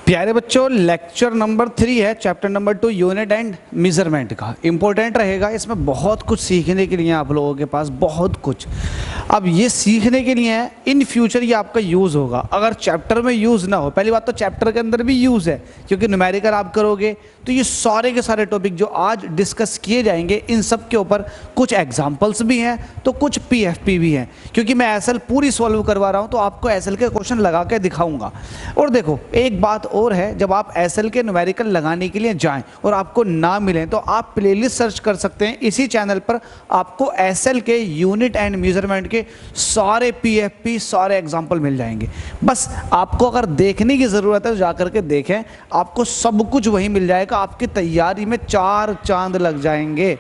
प्यारे बच्चों, lecture number 3 है, chapter number 2 unit and measurement का। इंपॉर्टेंट रहेगा, इसमें बहुत कुछ सीखने के लिए आप लोगों के पास बहुत कुछ। अब ये सीखने के लिए है, इन फ्यूचर ये आपका यूज़ होगा। अगर चैप्टर में यूज़ ना हो, पहली बात तो चैप्टर के अंदर भी यूज़ है, क्योंकि न्यूमेरिकल आप करोगे तो ये सारे के सारे टॉपिक जो आज डिस्कस किए जाएंगे, इन सब के ऊपर कुछ एग्जाम्पल्स भी हैं तो कुछ पीएफपी भी हैं। क्योंकि मैं एसएल पूरी सॉल्व करवा रहा हूँ तो आपको एसएल के क्वेश्चन लगा के दिखाऊंगा। और देखो, एक बात और है, जब आप एसएल के न्यूमेरिकल लगाने के लिए जाएं और आपको ना मिलें तो आप प्लेलिस्ट सर्च कर सकते हैं। इसी चैनल पर आपको एसएल के यूनिट एंड मेजरमेंट के सारे पीएफपी सारे एग्जाम्पल मिल जाएंगे। बस आपको अगर देखने की ज़रूरत है तो जाकर के देखें, आपको सब कुछ वहीं मिल जाएगा। आपकी तैयारी में 4 चांद लग जाएंगे।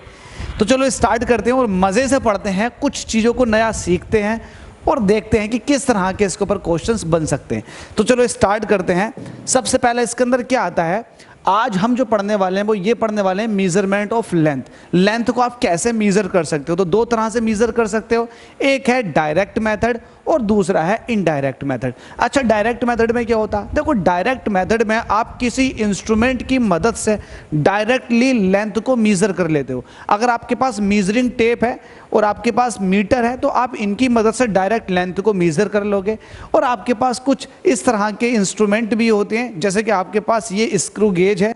तो चलो स्टार्ट करते हैं और मज़े से पढ़ते हैं, कुछ चीज़ों को नया सीखते हैं और देखते हैं कि किस तरह के इसके ऊपर क्वेश्चंस बन सकते हैं। तो चलो स्टार्ट करते हैं। सबसे पहले इसके अंदर क्या आता है, आज हम जो पढ़ने वाले हैं वो ये पढ़ने वाले हैं मेजरमेंट ऑफ लेंथ। लेंथ को आप कैसे मेजर कर सकते हो, तो 2 तरह से मेजर कर सकते हो। एक है डायरेक्ट मेथड और दूसरा है इनडायरेक्ट मेथड। अच्छा, डायरेक्ट मेथड में क्या होता है, देखो डायरेक्ट मेथड में आप किसी इंस्ट्रूमेंट की मदद से डायरेक्टली लेंथ को मेजर कर लेते हो। अगर आपके पास मेजरिंग टेप है और आपके पास मीटर है तो आप इनकी मदद से डायरेक्ट लेंथ को मेजर कर लोगे। और आपके पास कुछ इस तरह के इंस्ट्रूमेंट भी होते हैं, जैसे कि आपके पास ये स्क्रू गेज है।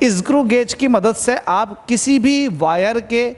स्क्रू गेज की मदद से आप किसी भी वायर के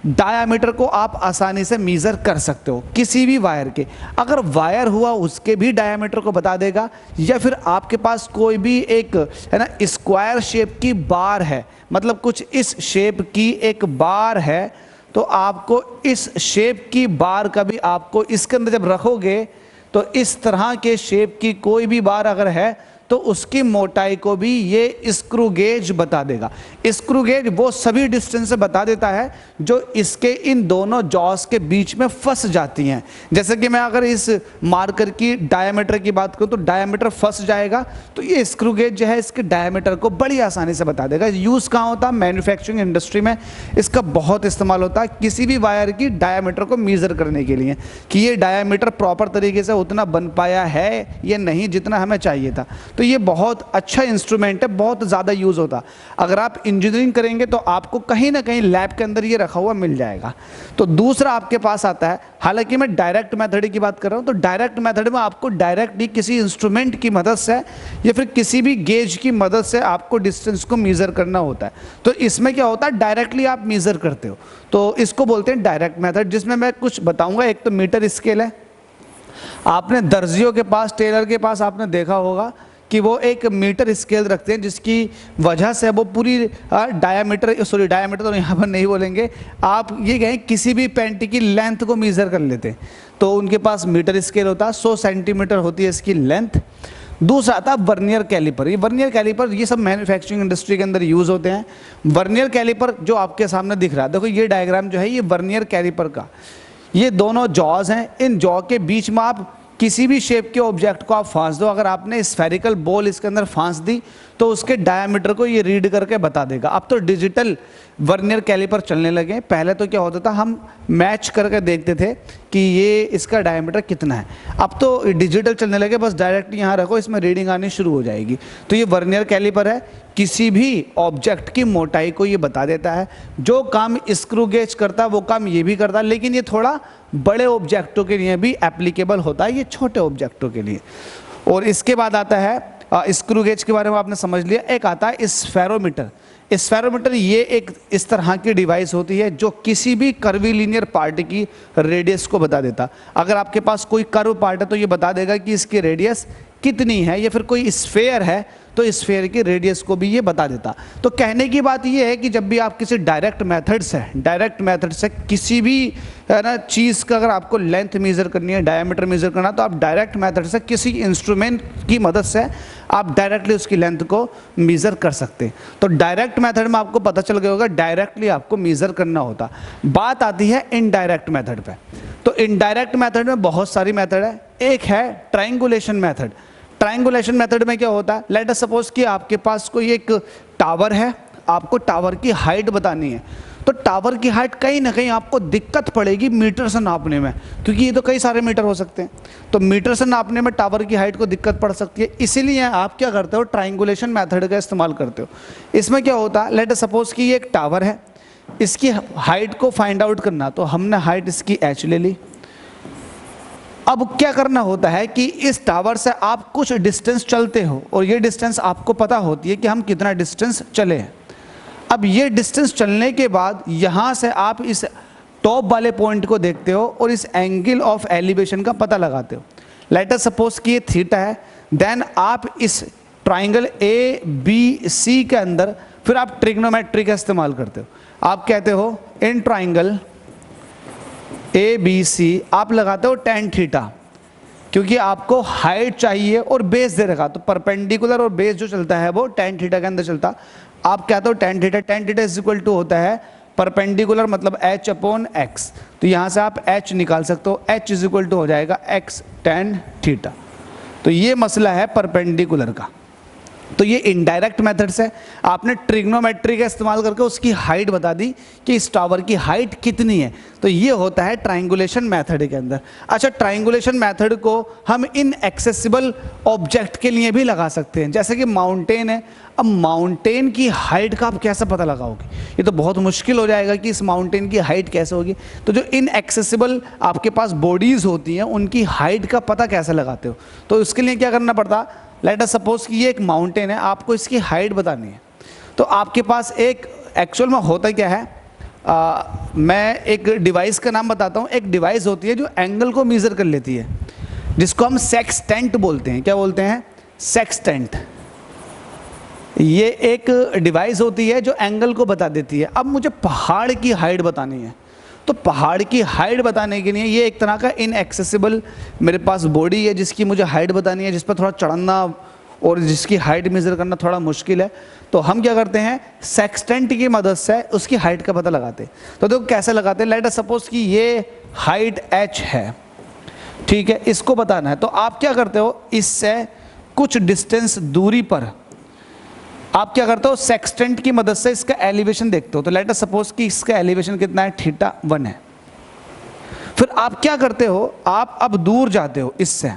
डायामीटर को आप आसानी से मेजर कर सकते हो, किसी भी वायर के। अगर वायर हुआ उसके भी डायामीटर को बता देगा, या फिर आपके पास कोई भी एक है ना स्क्वायर शेप की बार है, मतलब कुछ इस शेप की एक बार है, तो आपको इस शेप की बार का भी आपको इसके अंदर जब रखोगे तो इस तरह के शेप की कोई भी बार अगर है तो उसकी मोटाई को भी ये स्क्रू गेज बता देगा। स्क्रू गेज वो सभी डिस्टेंस से बता देता है जो इसके इन दोनों जॉस के बीच में फंस जाती हैं। जैसे कि मैं अगर इस मार्कर की डायामीटर की बात करूं तो डायामीटर फंस जाएगा, तो ये स्क्रू गेज जो है इसके डायामीटर को बड़ी आसानी से बता देगा। यूज़ कहाँ होता है, मैन्युफैक्चरिंग इंडस्ट्री में इसका बहुत इस्तेमाल होता है, किसी भी वायर की डायामीटर को मेज़र करने के लिए कि ये डायामीटर प्रॉपर तरीके से उतना बन पाया है या नहीं जितना हमें चाहिए था। तो ये बहुत अच्छा इंस्ट्रूमेंट है, बहुत ज़्यादा यूज़ होता। अगर आप इंजीनियरिंग करेंगे तो आपको कहीं ना कहीं लैब के अंदर ये रखा हुआ मिल जाएगा। तो दूसरा आपके पास आता है, हालांकि मैं डायरेक्ट मेथड की बात कर रहा हूँ, तो डायरेक्ट मेथड में आपको डायरेक्टली किसी इंस्ट्रूमेंट की मदद से या फिर किसी भी गेज की मदद से आपको डिस्टेंस को मेज़र करना होता है। तो इसमें क्या होता है, डायरेक्टली आप मेज़र करते हो, तो इसको बोलते हैं डायरेक्ट मेथड, जिसमें मैं कुछ बताऊँगा। एक तो मीटर स्केल है, आपने दर्जियों के पास, टेलर के पास आपने देखा होगा कि वो एक मीटर स्केल रखते हैं, जिसकी वजह से वो पूरी डायामीटर तो यहाँ पर नहीं बोलेंगे, आप ये कहें किसी भी पैंट की लेंथ को मेज़र कर लेते हैं, तो उनके पास मीटर स्केल होता है। 100 सेंटीमीटर होती है इसकी लेंथ। दूसरा आता है वर्नियर कैलिपर। ये वर्नियर कैलिपर ये सब मैन्युफैक्चरिंग इंडस्ट्री के अंदर यूज़ होते हैं। वर्नियर कैलिपर जो आपके सामने दिख रहा है, देखो ये डायग्राम जो है ये वर्नियर कैलिपर का, ये दोनों जॉज हैं, इन जॉ के बीच में आप किसी भी शेप के ऑब्जेक्ट को आप फांस दो। अगर आपने स्फेरिकल बॉल इसके अंदर फांस दी तो उसके डायमीटर को ये रीड करके बता देगा। अब तो डिजिटल वर्नियर कैलिपर चलने लगे। पहले तो क्या होता था, हम मैच करके देखते थे कि ये इसका डायमीटर कितना है। अब तो डिजिटल चलने लगे, बस डायरेक्ट यहाँ रखो, इसमें रीडिंग आनी शुरू हो जाएगी। तो ये वर्नियर कैलिपर है, किसी भी ऑब्जेक्ट की मोटाई को ये बता देता है। जो काम स्क्रू गेज करता है वो काम ये भी करता है, लेकिन ये थोड़ा बड़े ऑब्जेक्टों के लिए भी एप्लीकेबल होता है, ये छोटे ऑब्जेक्टों के लिए। और इसके बाद आता है स्क्रू गेज के बारे में आपने समझ लिया। एक आता है स्फेरोमीटर। स्फेरोमीटर ये एक इस तरह की डिवाइस होती है जो किसी भी कर्वीलिनियर पार्ट की रेडियस को बता देता। अगर आपके पास कोई कर्व पार्ट है तो ये बता देगा कि इसकी रेडियस कितनी है, या फिर कोई स्फेयर है तो स्फेयर की रेडियस को भी ये बता देता। तो कहने की बात ये है कि जब भी आप किसी डायरेक्ट मेथड से किसी भी है ना चीज़ का अगर आपको लेंथ मेज़र करनी है, डायमीटर मेज़र करना, तो आप डायरेक्ट मेथड से किसी इंस्ट्रूमेंट की मदद से आप डायरेक्टली उसकी लेंथ को मेज़र कर सकते हैं। तो डायरेक्ट मेथड में आपको पता चल गया होगा डायरेक्टली आपको मेज़र करना होता। बात आती है इनडायरेक्ट मेथड पे। तो इनडायरेक्ट मेथड में बहुत सारी मेथड है। एक है ट्रायंगुलेशन मेथड। ट्रायंगुलेशन मेथड में क्या होता है, लेट अस सपोज कि आपके पास कोई एक टावर है, आपको टावर की हाइट बतानी है। तो टावर की हाइट कहीं ना कहीं आपको दिक्कत पड़ेगी मीटर से नापने में, क्योंकि ये तो कई सारे मीटर हो सकते हैं, तो मीटर से नापने में टावर की हाइट को दिक्कत पड़ सकती है। इसीलिए आप क्या करते हो, ट्राइंगुलेशन मेथड का इस्तेमाल करते हो। इसमें क्या होता है, लेट सपोज कि ये एक टावर है, इसकी हाइट को फाइंड आउट करना, तो हमने हाइट इसकी h ले ली। अब क्या करना होता है कि इस टावर से आप कुछ डिस्टेंस चलते हो और ये डिस्टेंस आपको पता होती है कि हम कितना डिस्टेंस चले हैं। अब ये डिस्टेंस चलने के बाद यहाँ से आप इस टॉप वाले पॉइंट को देखते हो और इस एंगल ऑफ एलिवेशन का पता लगाते हो। लेट अस सपोज कि ये थीटा है, देन आप इस ट्राइंगल ए बी सी के अंदर फिर आप ट्रिग्नोमेट्री का इस्तेमाल करते हो। आप कहते हो in triangle A B C आप लगाते हो टेन थीटा, क्योंकि आपको हाइट चाहिए और बेस दे रखा, तो परपेंडिकुलर और बेस जो चलता है वो टेन थीटा के अंदर चलता। आप कहते हो tan theta is equal to होता है परपेंडिकुलर मतलब h अपॉन x, तो यहाँ से आप h निकाल सकते हो, h इज इक्वल टू हो जाएगा x टेन थीटा। तो ये मसला है परपेंडिकुलर का। तो ये इनडायरेक्ट मेथड से आपने ट्रिग्नोमेट्री का इस्तेमाल करके उसकी हाइट बता दी कि इस टावर की हाइट कितनी है, तो ये होता है ट्राइंगुलेशन मेथड के अंदर। अच्छा, ट्राइंगुलेशन मेथड को हम इनएक्सेसिबल ऑब्जेक्ट के लिए भी लगा सकते हैं, जैसे कि माउंटेन है। अब माउंटेन की हाइट का आप कैसे पता लगाओगे, ये तो बहुत मुश्किल हो जाएगा कि इस माउंटेन की हाइट कैसे होगी। तो जो इनएक्सेसिबल आपके पास बॉडीज़ होती हैं उनकी हाइट का पता कैसे लगाते हो, तो उसके लिए क्या करना पड़ता, लेट अस सपोज कि ये एक माउंटेन है, आपको इसकी हाइट बतानी है। तो आपके पास एक एक्चुअल में होता क्या है, मैं एक डिवाइस का नाम बताता हूँ। एक डिवाइस होती है जो एंगल को मेज़र कर लेती है, जिसको हम सेक्सटेंट बोलते हैं। क्या बोलते हैं, सेक्सटेंट। ये एक डिवाइस होती है जो एंगल को बता देती है। अब मुझे पहाड़ की हाइट बतानी है, तो पहाड़ की हाइट बताने के लिए ये एक तरह का इनएक्सेसिबल मेरे पास बॉडी है जिसकी मुझे हाइट बतानी है, जिस पर थोड़ा चढ़ना और जिसकी हाइट मेज़र करना थोड़ा मुश्किल है। तो हम क्या करते हैं, सेक्सटेंट की मदद से उसकी हाइट का पता लगाते हैं। तो देखो कैसे लगाते हैं, लेट अस सपोज कि ये हाइट h है, ठीक है, इसको बताना है। तो आप क्या करते हो, इससे कुछ डिस्टेंस दूरी पर आप क्या करते हो, सेक्सटेंट की मदद से इसका एलिवेशन देखते हो। तो लेट अस सपोज कि इसका एलिवेशन कितना है, थीटा 1 है। फिर आप क्या करते हो, आप अब दूर जाते हो, इससे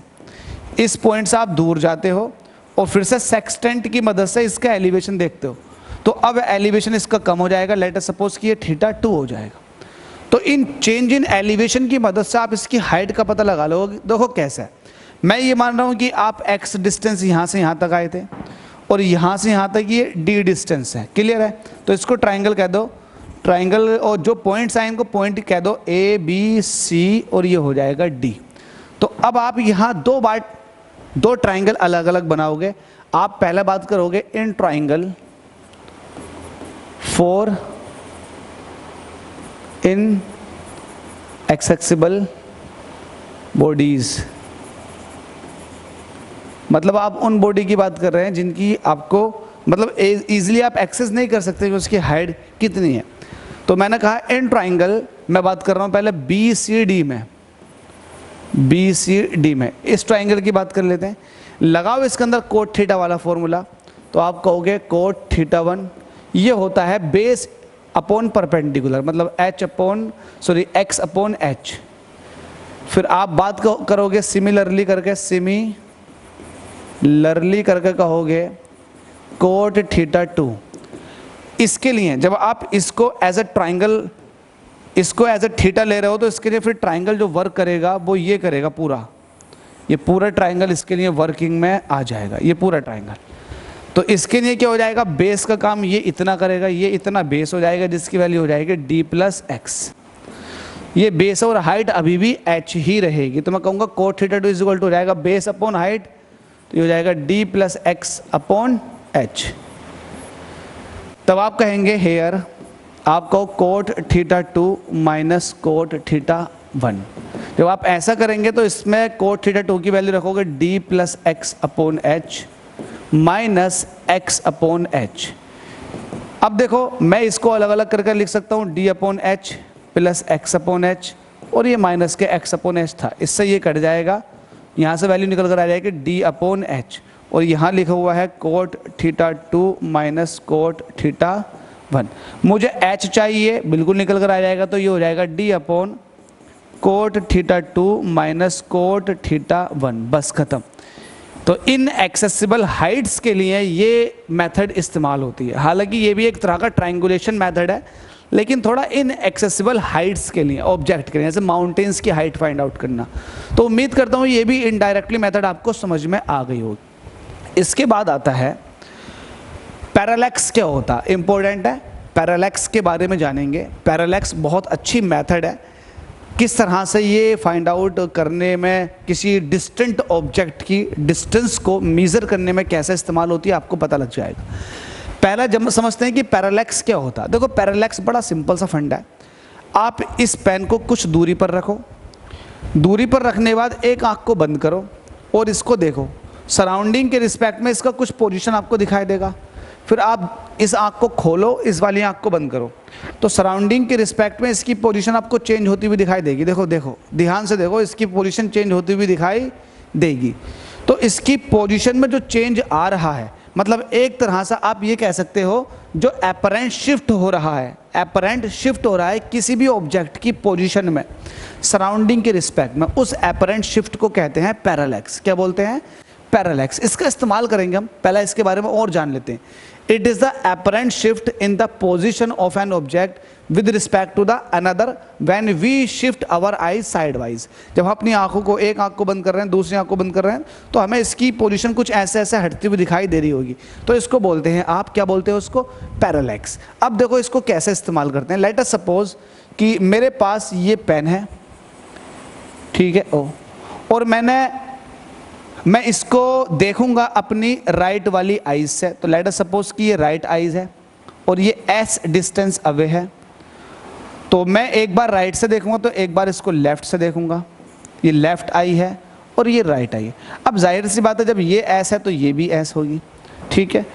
इस पॉइंट से आप दूर जाते हो और फिर से सेक्सटेंट की मदद से इसका एलिवेशन देखते हो। तो अब एलिवेशन इसका कम हो जाएगा, लेट अस सपोज कि ये थीटा 2 हो जाएगा। तो इन चेंज इन एलिवेशन की मदद से आप इसकी हाइट का पता लगा लो। देखो कैसे है, मैं ये मान रहा हूँ कि आप x डिस्टेंस यहाँ से यहाँ तक आए थे और यहाँ से यहाँ तक ये d डिस्टेंस है, क्लियर है। तो इसको ट्राइंगल कह दो, ट्राइंगल, और जो पॉइंट्स आए इनको पॉइंट कह दो A B C और ये हो जाएगा D। तो अब आप यहाँ दो ट्राइंगल अलग अलग बनाओगे। आप पहले बात करोगे in triangle for in accessible bodies, मतलब आप उन बॉडी की बात कर रहे हैं जिनकी आपको मतलब इजीली आप एक्सेस नहीं कर सकते कि उसकी हाइट कितनी है। तो मैंने कहा इन ट्राइंगल, मैं बात कर रहा हूँ पहले BCD में, BCD में इस ट्राइंगल की बात कर लेते हैं। लगाओ इसके अंदर कोट थीटा वाला फॉर्मूला, तो आप कहोगे कोट थीटा 1 ये होता है बेस अपॉन परपेंडिकुलर, मतलब x अपॉन h। फिर आप बात करोगे सिमिलरली करके कहोगे कोट थीटा 2। इसके लिए जब आप इसको एज ए थीटा ले रहे हो तो इसके लिए फिर ट्राइंगल जो वर्क करेगा वो ये करेगा, ये पूरा ट्राइंगल इसके लिए वर्किंग में आ जाएगा, ये पूरा ट्राइंगल। तो इसके लिए क्या हो जाएगा, बेस का काम ये इतना करेगा, ये इतना बेस हो जाएगा जिसकी वैल्यू हो जाएगी d+x। ये बेस और हाइट अभी भी h ही रहेगी, तो मैं कहूँगा cot theta 2 is equal to हो जाएगा बेस अपॉन हाइट, तो ये हो जाएगा d+x अपॉन h। तब आप कहेंगे हेयर, आप कहो coat theta 2 minus cot theta 1। जब आप ऐसा करेंगे तो इसमें कोट थीटा 2 की वैल्यू रखोगे d+x upon h minus x upon h। अब देखो मैं इसको अलग अलग करके लिख सकता हूँ d upon h plus x upon h, और ये माइनस के x अपॉन h था, इससे ये कट जाएगा, यहाँ से वैल्यू निकल कर आ जाएगी d अपॉन h, और यहाँ लिखा हुआ है coat theta 2 minus cot theta 1। मुझे h चाहिए, बिल्कुल निकल कर आ जाएगा, तो ये हो जाएगा d upon coat theta 2 minus cot theta 1, बस खत्म। तो इन एक्सेसिबल हाइट्स के लिए ये मेथड इस्तेमाल होती है। हालांकि ये भी एक तरह का ट्रायंगुलेशन मेथड है, लेकिन थोड़ा इन एक्सेसिबल हाइट्स के लिए, ऑब्जेक्ट के लिए, जैसे माउंटेन्स की हाइट फाइंड आउट करना। तो उम्मीद करता हूँ ये भी इनडायरेक्टली मेथड आपको समझ में आ गई होगी। इसके बाद आता है पैरालैक्स। क्या होता है, इंपॉर्टेंट है, पैरालैक्स के बारे में जानेंगे। पैरालैक्स बहुत अच्छी मेथड है, किस तरह से ये फाइंड आउट करने में, किसी डिस्टेंट ऑब्जेक्ट की डिस्टेंस को मेज़र करने में कैसे इस्तेमाल होती है, आपको पता लग जाएगा। पहला जब समझते हैं कि पैरालैक्स क्या होता है। देखो पैरालैक्स बड़ा सिंपल सा फंडा है। आप इस पेन को कुछ दूरी पर रखो, दूरी पर रखने के बाद एक आँख को बंद करो और इसको देखो, सराउंडिंग के रिस्पेक्ट में इसका कुछ पोजीशन आपको दिखाई देगा। फिर आप इस आँख को खोलो, इस वाली आँख को बंद करो, तो सराउंडिंग के रिस्पेक्ट में इसकी पोजीशन आपको चेंज होती हुई दिखाई देगी। देखो देखो ध्यान से देखो, इसकी पोजीशन चेंज होती हुई दिखाई देगी। तो इसकी पोजीशन में जो चेंज आ रहा है, मतलब एक तरह से आप ये कह सकते हो जो एपरेंट शिफ्ट हो रहा है, एपरेंट शिफ्ट हो रहा है किसी भी ऑब्जेक्ट की पोजीशन में सराउंडिंग के रिस्पेक्ट में, उस एपरेंट शिफ्ट को कहते हैं पैरालैक्स। क्या बोलते हैं, पैरालैक्स। इसका इस्तेमाल करेंगे हम, पहले इसके बारे में और जान लेते हैं। It is the apparent shift in the position of an object with respect to the another when we shift our eyes sidewise। जब हम अपनी आंखों को, एक आंख को बंद कर रहे हैं, दूसरी आंख को बंद कर रहे हैं, तो हमें इसकी पोजीशन कुछ ऐसे ऐसे हटती हुई दिखाई दे रही होगी, तो इसको बोलते हैं, आप क्या बोलते हो उसको, पैरालैक्स। अब देखो इसको कैसे इस्तेमाल करते हैं। लेट अस सपोज कि मेरे पास ये पेन है, ठीक है, और मैं इसको देखूंगा अपनी राइट वाली आइज से। तो लेट अस सपोज कि ये राइट आइज है और ये s डिस्टेंस अवे है। तो मैं एक बार राइट से देखूंगा तो एक बार इसको लेफ्ट से देखूंगा। ये लेफ्ट आई है और ये राइट आई है। अब जाहिर सी बात है, जब ये s है तो ये भी s होगी, ठीक है।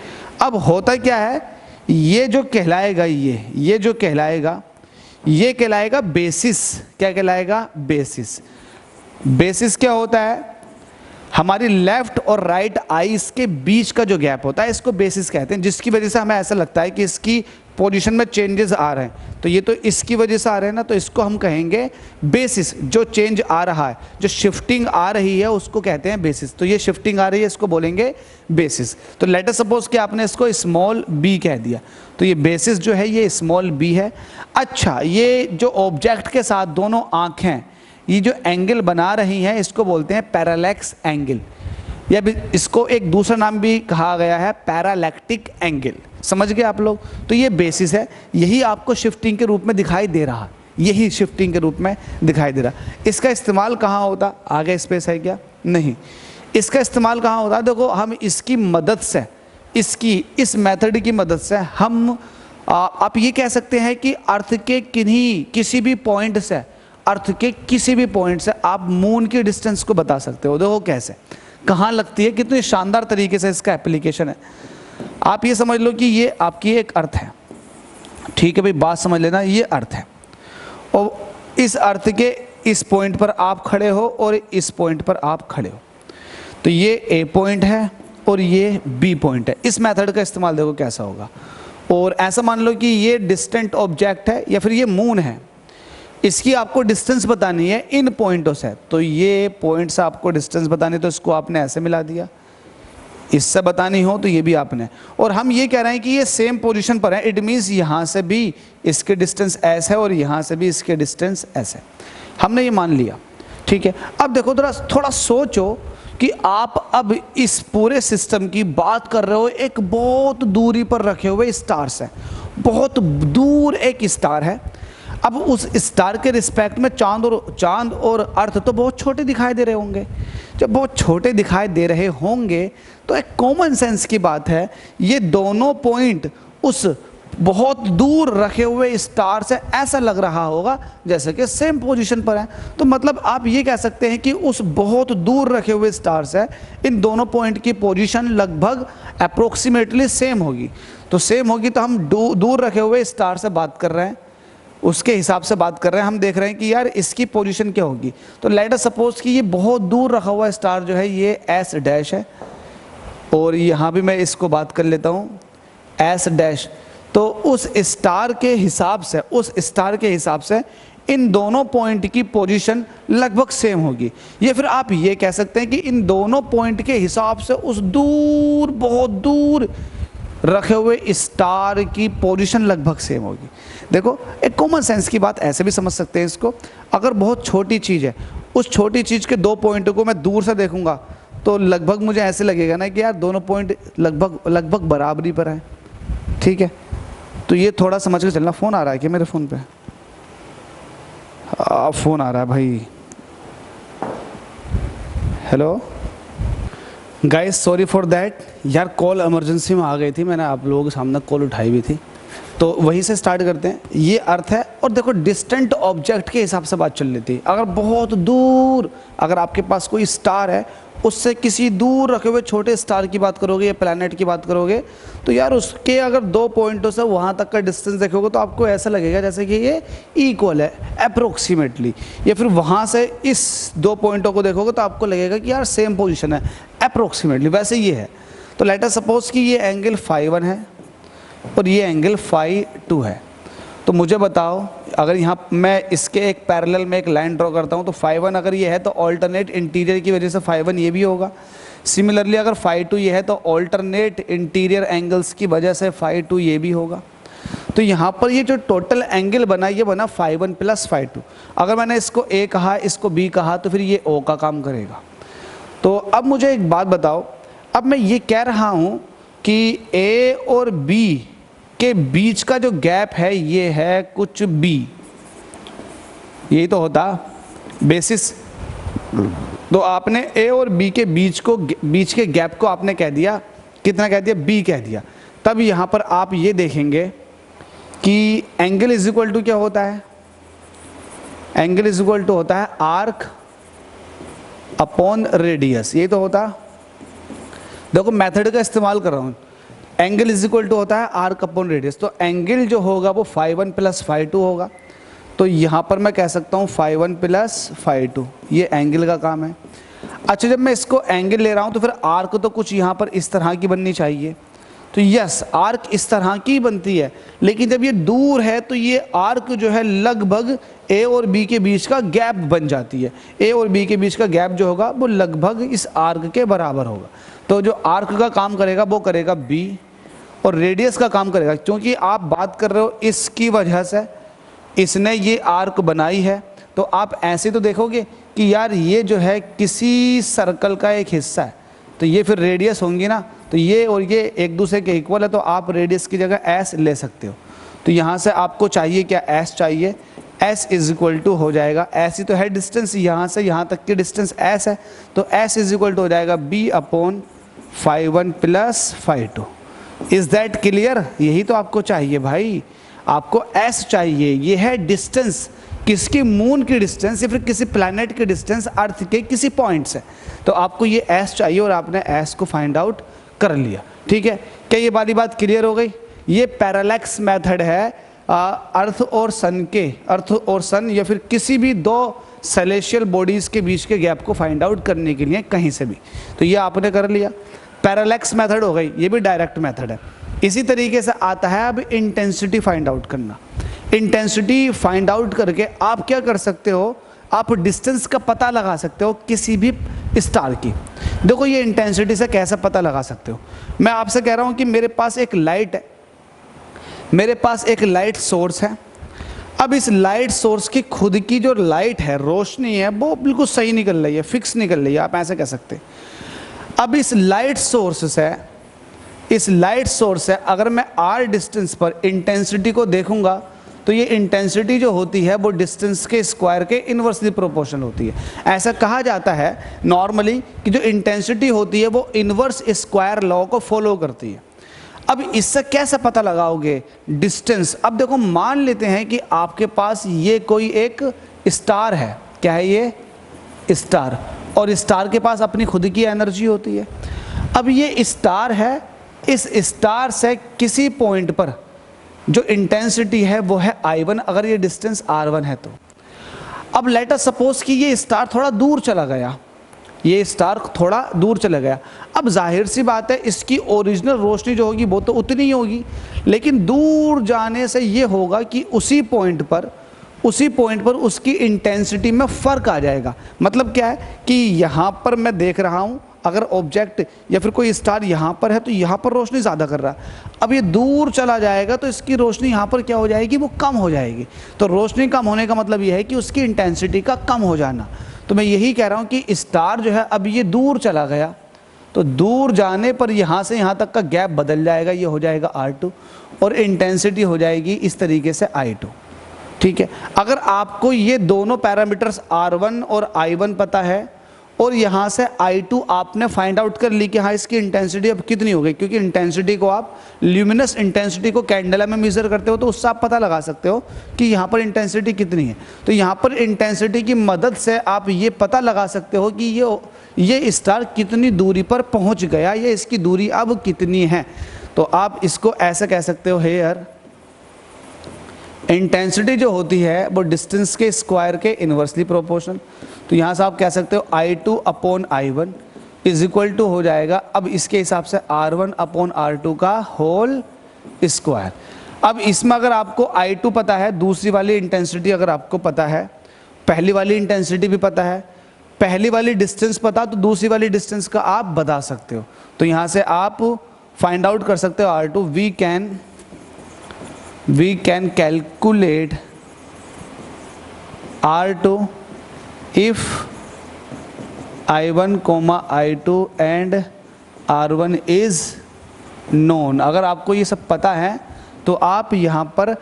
अब होता क्या है, ये जो कहलाएगा, ये जो कहलाएगा, ये कहलाएगा बेसिस। क्या कहलाएगा, बेसिस। बेसिस क्या होता है, हमारी लेफ्ट और राइट आईज के बीच का जो गैप होता है, इसको बेसिस कहते हैं, जिसकी वजह से हमें ऐसा लगता है कि इसकी पोजीशन में चेंजेस आ रहे हैं। तो ये तो इसकी वजह से आ रहे हैं ना, तो इसको हम कहेंगे बेसिस। जो चेंज आ रहा है, जो शिफ्टिंग आ रही है, उसको कहते हैं बेसिस। तो ये शिफ्टिंग आ रही है, इसको बोलेंगे बेसिस। तो लेट अस सपोज कि आपने इसको स्मॉल बी कह दिया, तो ये बेसिस जो है ये स्मॉल बी है। अच्छा, ये जो ऑब्जेक्ट के साथ दोनों आँखें ये जो एंगल बना रही हैं, इसको बोलते हैं पैरालैक्स एंगल, या इसको एक दूसरा नाम भी कहा गया है, पैरालैक्टिक एंगल। समझ गए आप लोग। तो ये बेसिस है, यही आपको शिफ्टिंग के रूप में दिखाई दे रहा, यही शिफ्टिंग के रूप में दिखाई दे रहा। इसका इस्तेमाल कहाँ होता, आगे स्पेस है क्या, नहीं। इसका इस्तेमाल कहाँ होता है, देखो हम इसकी मदद से, इस मेथड की मदद से हम आप ये कह सकते हैं कि अर्थ के किसी भी पॉइंट से, अर्थ के किसी भी पॉइंट से आप मून की डिस्टेंस को बता सकते हो। देखो कैसे, कहाँ लगती है, कितनी शानदार तरीके से इसका एप्लीकेशन है। आप ये समझ लो कि ये आपकी एक अर्थ है, ठीक है भाई, बात समझ लेना, ये अर्थ है, और इस अर्थ के इस पॉइंट पर आप खड़े हो और इस पॉइंट पर आप खड़े हो। तो ये ए पॉइंट है और ये बी पॉइंट है। इस मेथड का इस्तेमाल देखो कैसा होगा। और ऐसा मान लो कि ये डिस्टेंट ऑब्जेक्ट है या फिर ये मून है, इसकी आपको डिस्टेंस बतानी है इन पॉइंटों से। तो ये पॉइंट से आपको डिस्टेंस बतानी, तो इसको आपने ऐसे मिला दिया, इससे बतानी हो तो ये भी आपने। और हम ये कह रहे हैं कि ये सेम पोजीशन पर है, इट मीन्स यहाँ से भी इसके डिस्टेंस एस है और यहाँ से भी इसके डिस्टेंस एस है। हमने ये मान लिया, ठीक है। अब देखो थोड़ा सोचो कि आप अब इस पूरे सिस्टम की बात कर रहे हो, एक बहुत दूरी पर रखे हुए स्टार से, बहुत दूर एक स्टार है। अब उस स्टार के रिस्पेक्ट में चांद और अर्थ तो बहुत छोटे दिखाई दे रहे होंगे। जब बहुत छोटे दिखाई दे रहे होंगे तो एक कॉमन सेंस की बात है, ये दोनों पॉइंट उस बहुत दूर रखे हुए स्टार से ऐसा लग रहा होगा जैसे कि सेम पोजीशन पर है। तो मतलब आप ये कह सकते हैं कि उस बहुत दूर रखे हुए स्टार से इन दोनों पॉइंट की पोजीशन लगभग अप्रोक्सीमेटली सेम होगी। तो सेम होगी तो हम दूर रखे हुए स्टार से बात कर रहे हैं, उसके हिसाब से बात कर रहे हैं। हम देख रहे हैं कि यार इसकी पोजीशन क्या होगी। तो लेट अस सपोज कि ये बहुत दूर रखा हुआ स्टार जो है ये एस डैश है, और यहाँ भी मैं इसको बात कर लेता हूँ एस डैश। तो उस स्टार के हिसाब से इन दोनों पॉइंट की पोजीशन लगभग सेम होगी। या फिर आप ये कह सकते हैं कि इन दोनों पॉइंट के हिसाब से उस दूर, बहुत दूर रखे हुए स्टार की पोजीशन लगभग सेम होगी। देखो, एक कॉमन सेंस की बात ऐसे भी समझ सकते हैं इसको। अगर बहुत छोटी चीज़ है, उस छोटी चीज़ के दो पॉइंटों को मैं दूर से देखूंगा तो लगभग मुझे ऐसे लगेगा ना कि यार दोनों पॉइंट लगभग बराबरी पर है। ठीक है, तो ये थोड़ा समझ के चलना। फ़ोन आ रहा है क्या मेरे फ़ोन पे? फ़ोन आ रहा है भाई। Hello guys, sorry for that यार, कॉल इमरजेंसी में आ गई थी, मैंने आप लोगों के सामने कॉल उठाई भी थी। तो वहीं से स्टार्ट करते हैं। ये अर्थ है। और देखो, डिस्टेंट ऑब्जेक्ट के हिसाब से बात चल रही थी। अगर बहुत दूर, अगर आपके पास कोई स्टार है, उससे किसी दूर रखे हुए छोटे स्टार की बात करोगे या प्लैनेट की बात करोगे, तो यार उसके अगर दो पॉइंटों से वहाँ तक का डिस्टेंस देखोगे तो आपको ऐसा लगेगा जैसे कि ये इक्वल है अप्रोक्सीमेटली। या फिर वहाँ से इस दो पॉइंटों को देखोगे तो आपको लगेगा कि यार सेम पोजीशन है अप्रोक्सीमेटली। वैसे ये है। तो लेट अस सपोज कि ये एंगल φ1 है और ये एंगल φ2 है। तो मुझे बताओ, अगर यहाँ मैं इसके एक पैरेलल में एक लाइन ड्रॉ करता हूँ तो φ1 अगर ये है तो ऑल्टरनेट इंटीरियर की वजह से φ1 ये भी होगा। सिमिलरली अगर φ2 ये है तो ऑल्टरनेट इंटीरियर एंगल्स की वजह से φ2 ये भी होगा। तो यहाँ पर ये जो टोटल एंगल बना, ये बना φ1 + φ2। अगर मैंने इसको A कहा, इसको B कहा, तो फिर ये O का काम करेगा। तो अब मुझे एक बात बताओ, अब मैं ये कह रहा हूँ कि A और B के बीच का जो गैप है ये है कुछ B, यही तो होता बेसिस। तो आपने A और B के बीच के गैप को आपने कह दिया, कितना कह दिया? B कह दिया। तब यहाँ पर आप ये देखेंगे कि एंगल इज इक्वल टू क्या होता है? एंगल इज इक्वल टू होता है आर्क अपॉन रेडियस, यही तो होता। देखो, मेथड का इस्तेमाल कर रहा हूँ। एंगल इज इक्वल टू होता है आर्क अपॉन रेडियस। तो एंगल जो होगा वो φ1 + φ2 होगा। तो यहाँ पर मैं कह सकता हूँ φ1 + φ2, ये एंगल का काम है। अच्छा, जब मैं इसको एंगल ले रहा हूँ तो फिर आर्क तो कुछ यहाँ पर इस तरह की बननी चाहिए। तो यस, आर्क इस तरह की बनती है। लेकिन जब ये दूर है तो ये आर्क जो है लगभग A और B के बीच का गैप बन जाती है। A और B के बीच का गैप जो होगा वो लगभग इस आर्क के बराबर होगा। तो जो आर्क का काम करेगा वो करेगा B, और रेडियस का काम करेगा, क्योंकि आप बात कर रहे हो इसकी वजह से इसने ये आर्क बनाई है। तो आप ऐसे तो देखोगे कि यार ये जो है किसी सर्कल का एक हिस्सा है, तो ये फिर रेडियस होंगी ना। तो ये और ये एक दूसरे के इक्वल है, तो आप रेडियस की जगह S ले सकते हो। तो यहाँ से आपको चाहिए क्या? S चाहिए। S इज इक्वल टू हो जाएगा, S ही तो है डिस्टेंस, यहाँ से यहाँ तक की डिस्टेंस S है। तो S इज इक्वल टू हो जाएगा B upon φ1 + φ2। Is that clear? यही तो आपको चाहिए भाई, आपको S चाहिए। ये है डिस्टेंस, किसकी? मून की डिस्टेंस या फिर किसी प्लैनेट की डिस्टेंस अर्थ के किसी पॉइंट से। तो आपको ये S चाहिए और आपने S को फाइंड आउट कर लिया। ठीक है, क्या ये वाली बात क्लियर हो गई? ये पैरालैक्स मेथड है अर्थ और सन या फिर किसी भी दो सेलेशियल बॉडीज़ के बीच के गैप को फाइंड आउट करने के लिए कहीं से भी। तो ये आपने कर लिया, पैरालैक्स मेथड हो गई। ये भी डायरेक्ट मेथड है। इसी तरीके से आता है अब इंटेंसिटी फाइंड आउट करना। इंटेंसिटी फाइंड आउट करके आप क्या कर सकते हो? आप डिस्टेंस का पता लगा सकते हो किसी भी स्टार की। देखो, ये इंटेंसिटी से कैसे पता लगा सकते हो? मैं आपसे कह रहा हूँ कि मेरे पास एक लाइट है, मेरे पास एक लाइट सोर्स है। अब इस लाइट सोर्स की खुद की जो लाइट है, रोशनी है, वो बिल्कुल सही निकल रही है, फिक्स निकल रही है, आप ऐसे कह सकते हैं। अब इस लाइट सोर्स से अगर मैं r डिस्टेंस पर इंटेंसिटी को देखूंगा तो ये इंटेंसिटी जो होती है वो डिस्टेंस के स्क्वायर के इन्वर्सली प्रोपोर्शनल होती है। ऐसा कहा जाता है नॉर्मली कि जो इंटेंसिटी होती है वो इन्वर्स स्क्वायर लॉ को फॉलो करती है। अब इससे कैसे पता लगाओगे डिस्टेंस? अब देखो, मान लेते हैं कि आपके पास ये कोई एक स्टार है। क्या है ये? स्टार। और स्टार के पास अपनी खुद की एनर्जी होती है। अब ये स्टार है, इस स्टार से किसी पॉइंट पर जो इंटेंसिटी है वो है I1, अगर ये डिस्टेंस R1 है तो। अब लेट अस सपोज कि ये स्टार थोड़ा दूर चला गया, ये स्टार थोड़ा दूर चला गया। अब जाहिर सी बात है इसकी ओरिजिनल रोशनी जो होगी वो तो उतनी ही होगी, लेकिन दूर जाने से ये होगा कि उसी पॉइंट पर उसकी इंटेंसिटी में फ़र्क आ जाएगा। मतलब क्या है कि यहाँ पर मैं देख रहा हूँ, अगर ऑब्जेक्ट या फिर कोई स्टार यहाँ पर है तो यहाँ पर रोशनी ज़्यादा कर रहा है। अब ये दूर चला जाएगा तो इसकी रोशनी यहाँ पर क्या हो जाएगी, वो कम हो जाएगी। तो रोशनी कम होने का मतलब ये है कि उसकी इंटेंसिटी का कम हो जाना। तो मैं यही कह रहा हूँ कि स्टार जो है अब ये दूर चला गया, तो दूर जाने पर यहाँ से यहाँ तक का गैप बदल जाएगा, ये हो जाएगा R2 और इंटेंसिटी हो जाएगी इस तरीके से I2। ठीक है, अगर आपको ये दोनों पैरामीटर्स R1 और I1 पता है और यहाँ से I2 आपने फाइंड आउट कर ली कि हाँ इसकी इंटेंसिटी अब कितनी हो गई, क्योंकि इंटेंसिटी को आप ल्यूमिनस इंटेंसिटी को कैंडेला में मेज़र करते हो तो उससे आप पता लगा सकते हो कि यहाँ पर इंटेंसिटी कितनी है। तो यहाँ पर इंटेंसिटी की मदद से आप ये पता लगा सकते हो कि ये स्टार कितनी दूरी पर पहुँच गया, ये इसकी दूरी अब कितनी है। तो आप इसको ऐसे कह सकते हो, हेयर इंटेंसिटी जो होती है वो डिस्टेंस के स्क्वायर के इन्वर्सली प्रोपोर्शनल। तो यहाँ से आप कह सकते हो I2 upon I1 is equal to हो जाएगा अब इसके हिसाब से R1 अपॉन R2 का होल स्क्वायर। अब इसमें अगर आपको I2 पता है, दूसरी वाली इंटेंसिटी अगर आपको पता है, पहली वाली इंटेंसिटी भी पता है, पहली वाली डिस्टेंस पता, तो दूसरी वाली डिस्टेंस का आप बता सकते हो। तो यहाँ से आप फाइंड आउट कर सकते हो R2। we can calculate R2 if I1, I2 and R1 is known। अगर आपको ये सब पता है तो आप यहाँ पर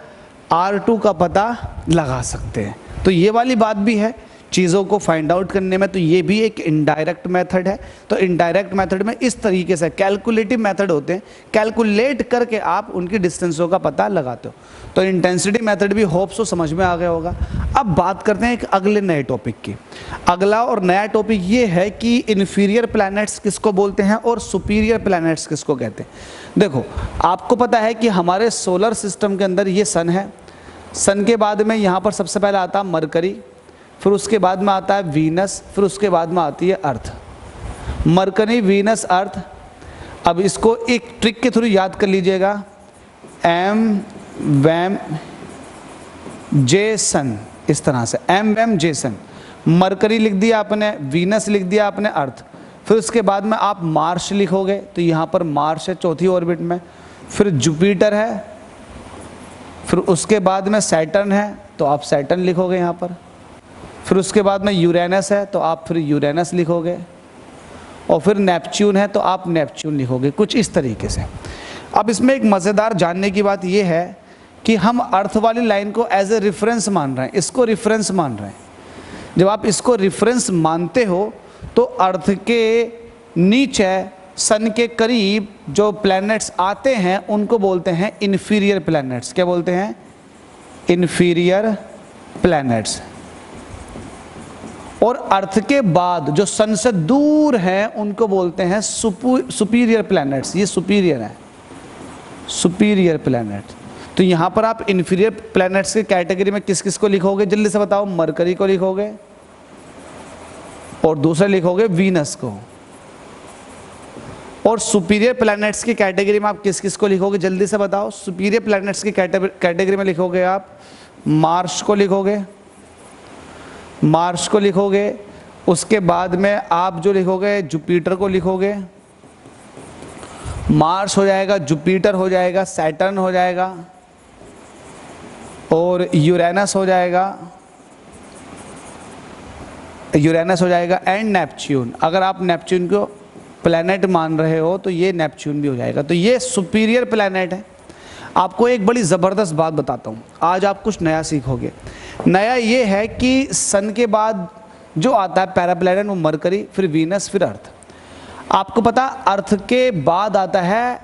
R2 का पता लगा सकते हैं। तो ये वाली बात भी है चीज़ों को फाइंड आउट करने में, तो ये भी एक इनडायरेक्ट मेथड है। तो इनडायरेक्ट मेथड में इस तरीके से कैलकुलेटिव मेथड होते हैं, कैलकुलेट करके आप उनकी डिस्टेंसों का पता लगाते हो। तो इंटेंसिटी मेथड भी होप सो समझ में आ गया होगा। अब बात करते हैं एक अगले नए टॉपिक की। अगला और नया टॉपिक ये है कि इन्फीरियर प्लैनेट्स किसको बोलते हैं और सुपीरियर प्लैनेट्स किसको कहते हैं। देखो, आपको पता है कि हमारे सोलर सिस्टम के अंदर ये सन है, सन के बाद में यहाँ पर सबसे पहले आता है मरकरी, फिर उसके बाद में आता है वीनस, फिर उसके बाद में आती है अर्थ। मरकरी, वीनस, अर्थ। अब इसको एक ट्रिक के थ्रू याद कर लीजिएगा, एम वैम जे सन, इस तरह से एम वैम जे सन। मरकरी लिख दिया आपने, वीनस लिख दिया आपने, अर्थ। फिर उसके बाद में आप मार्स लिखोगे तो यहाँ पर मार्स है चौथी ऑर्बिट में, फिर जुपिटर है, फिर उसके बाद में सैटर्न है तो आप सैटर्न लिखोगे यहाँ पर, फिर उसके बाद में यूरेनस है तो आप फिर यूरेनस लिखोगे, और फिर नेपच्यून है तो आप नेपच्यून लिखोगे, कुछ इस तरीके से। अब इसमें एक मज़ेदार जानने की बात यह है कि हम अर्थ वाली लाइन को एज ए रेफरेंस मान रहे हैं, इसको रेफरेंस मान रहे हैं। जब आप इसको रेफरेंस मानते हो तो अर्थ के नीचे सन के करीब जो प्लैनेट्स आते हैं उनको बोलते हैं इन्फीरियर प्लैनेट्स। क्या बोलते हैं? Inferior planets. और अर्थ के बाद जो सन से दूर हैं उनको बोलते हैं सुपीरियर प्लैनेट्स। ये सुपीरियर है, सुपीरियर प्लैनेट। तो यहाँ पर आप इन्फीरियर प्लैनेट्स के कैटेगरी में किस किस को लिखोगे, जल्दी से बताओ। मरकरी को लिखोगे और दूसरा लिखोगे वीनस को। और सुपीरियर प्लैनेट्स की कैटेगरी में आप किस किस को लिखोगे, जल्दी से बताओ। सुपीरियर प्लैनेट्स की कैटेगरी में लिखोगे आप मार्स को लिखोगे, मार्स को लिखोगे। उसके बाद में आप जो लिखोगे जुपिटर को लिखोगे। मार्स हो जाएगा, जुपिटर हो जाएगा, सैटर्न हो जाएगा और यूरेनस हो जाएगा, यूरेनस हो जाएगा एंड नेपच्यून। अगर आप नेपच्यून को प्लैनेट मान रहे हो तो ये नेपच्यून भी हो जाएगा। तो ये सुपीरियर प्लैनेट है। आपको एक बड़ी ज़बरदस्त बात बताता हूँ, आज आप कुछ नया सीखोगे। नया ये है कि सन के बाद जो आता है पैरा प्लैनेट वो मरकरी, फिर वीनस, फिर अर्थ। आपको पता अर्थ के बाद आता है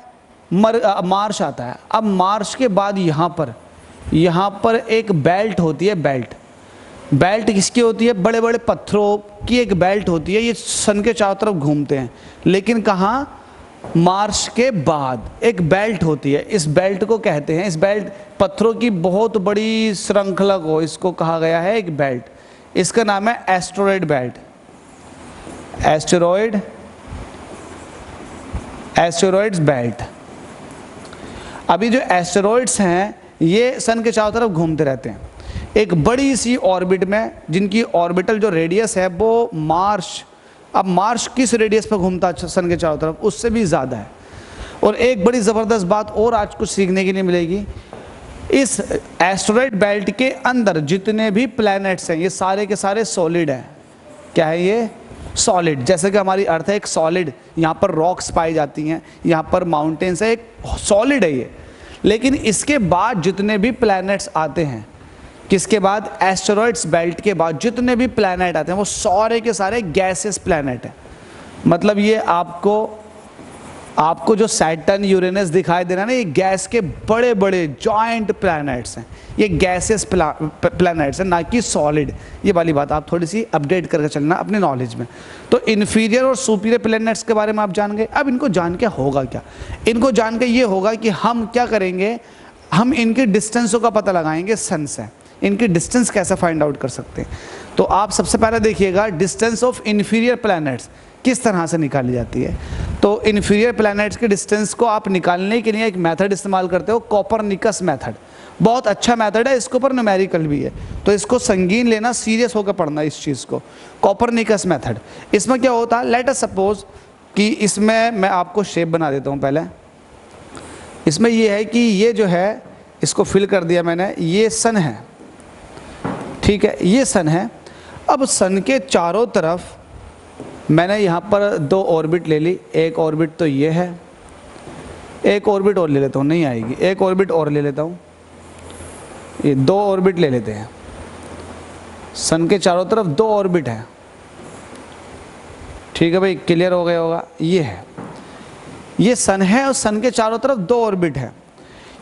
मार्स आता है। अब मार्स के बाद यहाँ पर एक बेल्ट होती है। बेल्ट किसकी होती है? बड़े बड़े पत्थरों की एक बेल्ट होती है। ये सन के चारों तरफ घूमते हैं, लेकिन कहाँ? मार्स के बाद एक बेल्ट होती है। इस बेल्ट को कहते हैं, इस बेल्ट पत्थरों की बहुत बड़ी श्रृंखला को इसको कहा गया है एक बेल्ट। इसका नाम है एस्टेरॉयड बेल्ट। Asteroids belt. अभी जो एस्टेरॉइड्स हैं ये सन के चारों तरफ घूमते रहते हैं एक बड़ी सी ऑर्बिट में, जिनकी ऑर्बिटल जो रेडियस है वो मार्स, अब मार्स किस रेडियस पर घूमता है सन के चारों तरफ, उससे भी ज़्यादा है। और एक बड़ी ज़बरदस्त बात और आज कुछ सीखने के लिए मिलेगी, इस एस्टेरॉइड बेल्ट के अंदर जितने भी प्लैनेट्स हैं ये सारे के सारे सॉलिड हैं। क्या है ये? सॉलिड। जैसे कि हमारी अर्थ है एक सॉलिड, यहाँ पर रॉक्स पाई जाती हैं, यहाँ पर माउंटेन्स है, एक सॉलिड है ये। लेकिन इसके बाद जितने भी प्लैनेट्स आते हैं, किसके बाद? एस्टेरॉइड्स बेल्ट के बाद जितने भी प्लैनेट आते हैं वो सारे के सारे गैसेस प्लैनेट हैं। मतलब ये आपको जो सैटर्न यूरेनस दिखाई दे रहा है ना, ये गैस के बड़े बड़े जॉइंट प्लैनेट्स हैं, ये गैसेस प्लैनेट्स हैं, ना कि सॉलिड। ये वाली बात आप थोड़ी सी अपडेट करके चलना अपने नॉलेज में। तो इन्फीरियर और सुपीरियर प्लैनेट्स के बारे में आप जान गए। अब इनको जान के होगा क्या? इनको जान के ये होगा कि हम क्या करेंगे, हम इनकी डिस्टेंसों का पता लगाएंगे सन से। इनकी डिस्टेंस कैसे फाइंड आउट कर सकते हैं? तो आप सबसे पहले देखिएगा डिस्टेंस ऑफ इन्फीरियर प्लैनेट्स किस तरह से निकाली जाती है। तो इन्फीरियर प्लैनेट्स के डिस्टेंस को आप निकालने के लिए एक मेथड इस्तेमाल करते हो, कोपरनिकस मेथड। बहुत अच्छा मेथड है, इसके ऊपर न्यूमेरिकल भी है, तो इसको संगीन लेना, सीरियस होकर पढ़ना इस चीज़ को। कोपरनिकस मेथड, इसमें क्या होता है, लेट अस सपोज कि इसमें मैं आपको शेप बना देता हूँ। पहले इसमें ये है कि ये जो है इसको फिल कर दिया मैंने, ये सन है, ठीक है, ये सन है। अब सन के चारों तरफ मैंने यहाँ पर दो ऑर्बिट ले ली। एक ऑर्बिट तो ये है, एक ऑर्बिट और ले लेता हूँ, नहीं आएगी, एक ऑर्बिट और ले लेता हूँ, ये दो ऑर्बिट ले लेते हैं। सन के चारों तरफ दो ऑर्बिट है, ठीक है भाई, क्लियर हो गया होगा। ये है, ये सन है और सन के चारों तरफ दो ऑर्बिट है।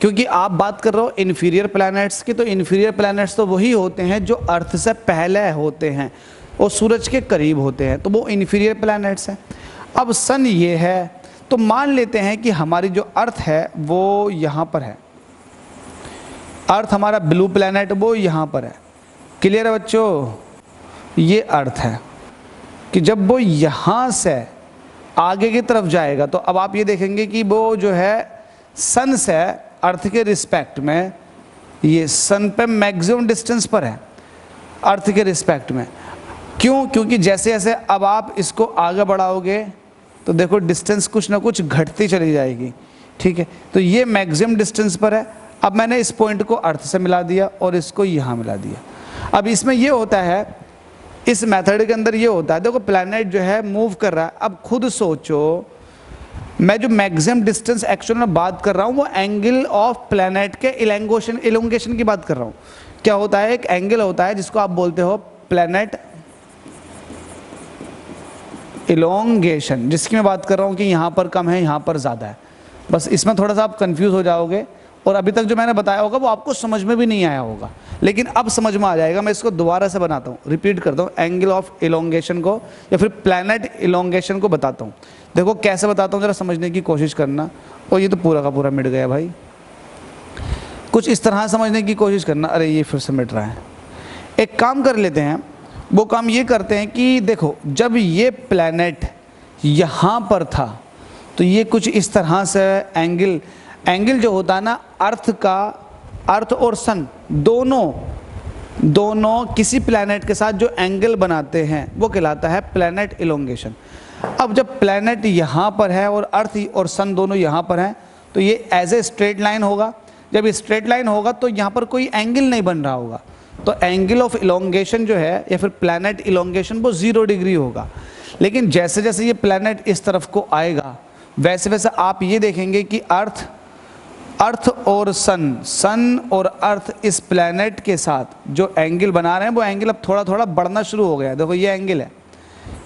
क्योंकि आप बात कर रहे हो इन्फीरियर प्लैनेट्स की, तो इन्फीरियर प्लैनेट्स तो वही होते हैं जो अर्थ से पहले होते हैं और सूरज के करीब होते हैं, तो वो इन्फीरियर प्लैनेट्स हैं। अब सन ये है, तो मान लेते हैं कि हमारी जो अर्थ है वो यहाँ पर है, अर्थ हमारा ब्लू प्लैनेट वो यहाँ पर है। क्लियर है बच्चों? ये अर्थ है कि जब वो यहाँ से आगे की तरफ जाएगा तो अब आप ये देखेंगे कि वो जो है सन से अर्थ के रिस्पेक्ट में, ये सन पे मैक्सिमम डिस्टेंस पर है अर्थ के रिस्पेक्ट में। क्यों? क्योंकि जैसे जैसे अब आप इसको आगे बढ़ाओगे तो देखो डिस्टेंस कुछ ना कुछ घटती चली जाएगी, ठीक है। तो ये मैक्सिमम डिस्टेंस पर है। अब मैंने इस पॉइंट को अर्थ से मिला दिया और इसको यहाँ मिला दिया। अब इसमें ये होता है, इस मेथड के अंदर ये होता है, देखो प्लैनेट जो है मूव कर रहा है। अब खुद सोचो, मैं जो मैक्सिमम डिस्टेंस एक्चुअल में बात कर रहा हूँ वो एंगल ऑफ प्लैनेट के इलोंगेशन की बात कर रहा हूँ। क्या होता है, एक एंगल होता है जिसको आप बोलते हो प्लैनेट इलोंगेशन, जिसकी मैं बात कर रहा हूँ कि यहाँ पर कम है, यहाँ पर ज़्यादा है। बस इसमें थोड़ा सा आप कंफ्यूज हो जाओगे और अभी तक जो मैंने बताया होगा वो आपको समझ में भी नहीं आया होगा, लेकिन अब समझ में आ जाएगा। मैं इसको दोबारा से बनाता हूँ, रिपीट करता हूँ, एंगल ऑफ इलोंगेशन को या फिर प्लैनेट इलोंगेशन को बताता हूँ। देखो कैसे बताता हूँ, ज़रा समझने की कोशिश करना। और ये तो पूरा का पूरा मिट गया भाई, कुछ इस तरह समझने की कोशिश करना। अरे ये फिर से मिट रहा है। एक काम कर लेते हैं, वो काम ये करते हैं कि देखो जब ये प्लैनेट यहाँ पर था तो ये कुछ इस तरह से एंगल जो होता है ना अर्थ और सन दोनों किसी प्लैनेट के साथ जो एंगल बनाते हैं वो कहलाता है प्लैनेट इलोंगेशन। अब जब प्लैनेट यहाँ पर है और अर्थ और सन दोनों यहाँ पर हैं तो ये एज ए स्ट्रेट लाइन होगा। जब स्ट्रेट लाइन होगा तो यहाँ पर कोई एंगल नहीं बन रहा होगा, तो एंगल ऑफ इलोंगेशन जो है या फिर प्लैनेट इलोंगेशन वो 0 डिग्री होगा। लेकिन जैसे जैसे ये प्लैनेट इस तरफ को आएगा वैसे वैसे आप ये देखेंगे कि अर्थ और सन और अर्थ इस प्लैनेट के साथ जो एंगल बना रहे हैं वो एंगल अब थोड़ा थोड़ा बढ़ना शुरू हो गया है। देखो ये एंगल है,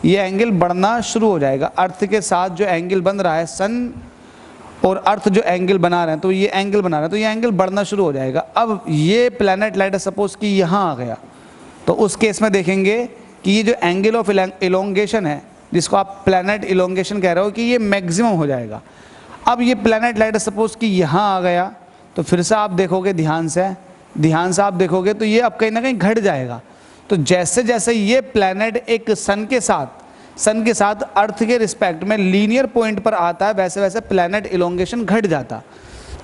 ये एंगल बढ़ना शुरू हो जाएगा। अर्थ के साथ जो एंगल बन रहा है, सन और अर्थ जो एंगल बना रहे हैं, तो ये एंगल बना रहे हैं तो ये एंगल बढ़ना शुरू हो जाएगा। अब ये प्लैनेट लेट अस सपोज कि यहाँ आ गया तो उस केस में देखेंगे कि ये जो एंगल ऑफ इलोंगेशन है जिसको आप प्लैनेट इलोंगेशन कह रहे हो कि ये मैक्सिमम हो जाएगा। अब ये प्लैनेट लेट अस सपोज कि यहाँ आ गया तो फिर से आप देखोगे ध्यान से आप देखोगे तो ये अब कहीं ना कहीं घट जाएगा। तो जैसे जैसे ये प्लैनेट एक सन के साथ सन के साथ अर्थ के रिस्पेक्ट में लीनियर पॉइंट पर आता है, वैसे वैसे प्लैनेट इलोंगेशन घट जाता।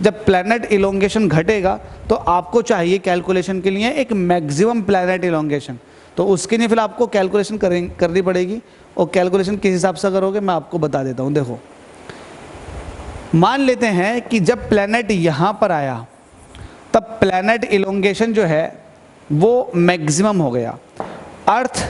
जब प्लैनेट इलोंगेशन घटेगा तो आपको चाहिए कैलकुलेशन के लिए एक मैक्सिमम प्लैनेट इलोंगेशन, तो उसके लिए फिर आपको कैलकुलेशन करनी पड़ेगी। और कैलकुलेशन किस हिसाब से करोगे मैं आपको बता देता हूँ। देखो, मान लेते हैं कि जब प्लैनेट यहाँ पर आया तब प्लैनेट इलोंगेशन जो है वो मैक्सिमम हो गया। अर्थ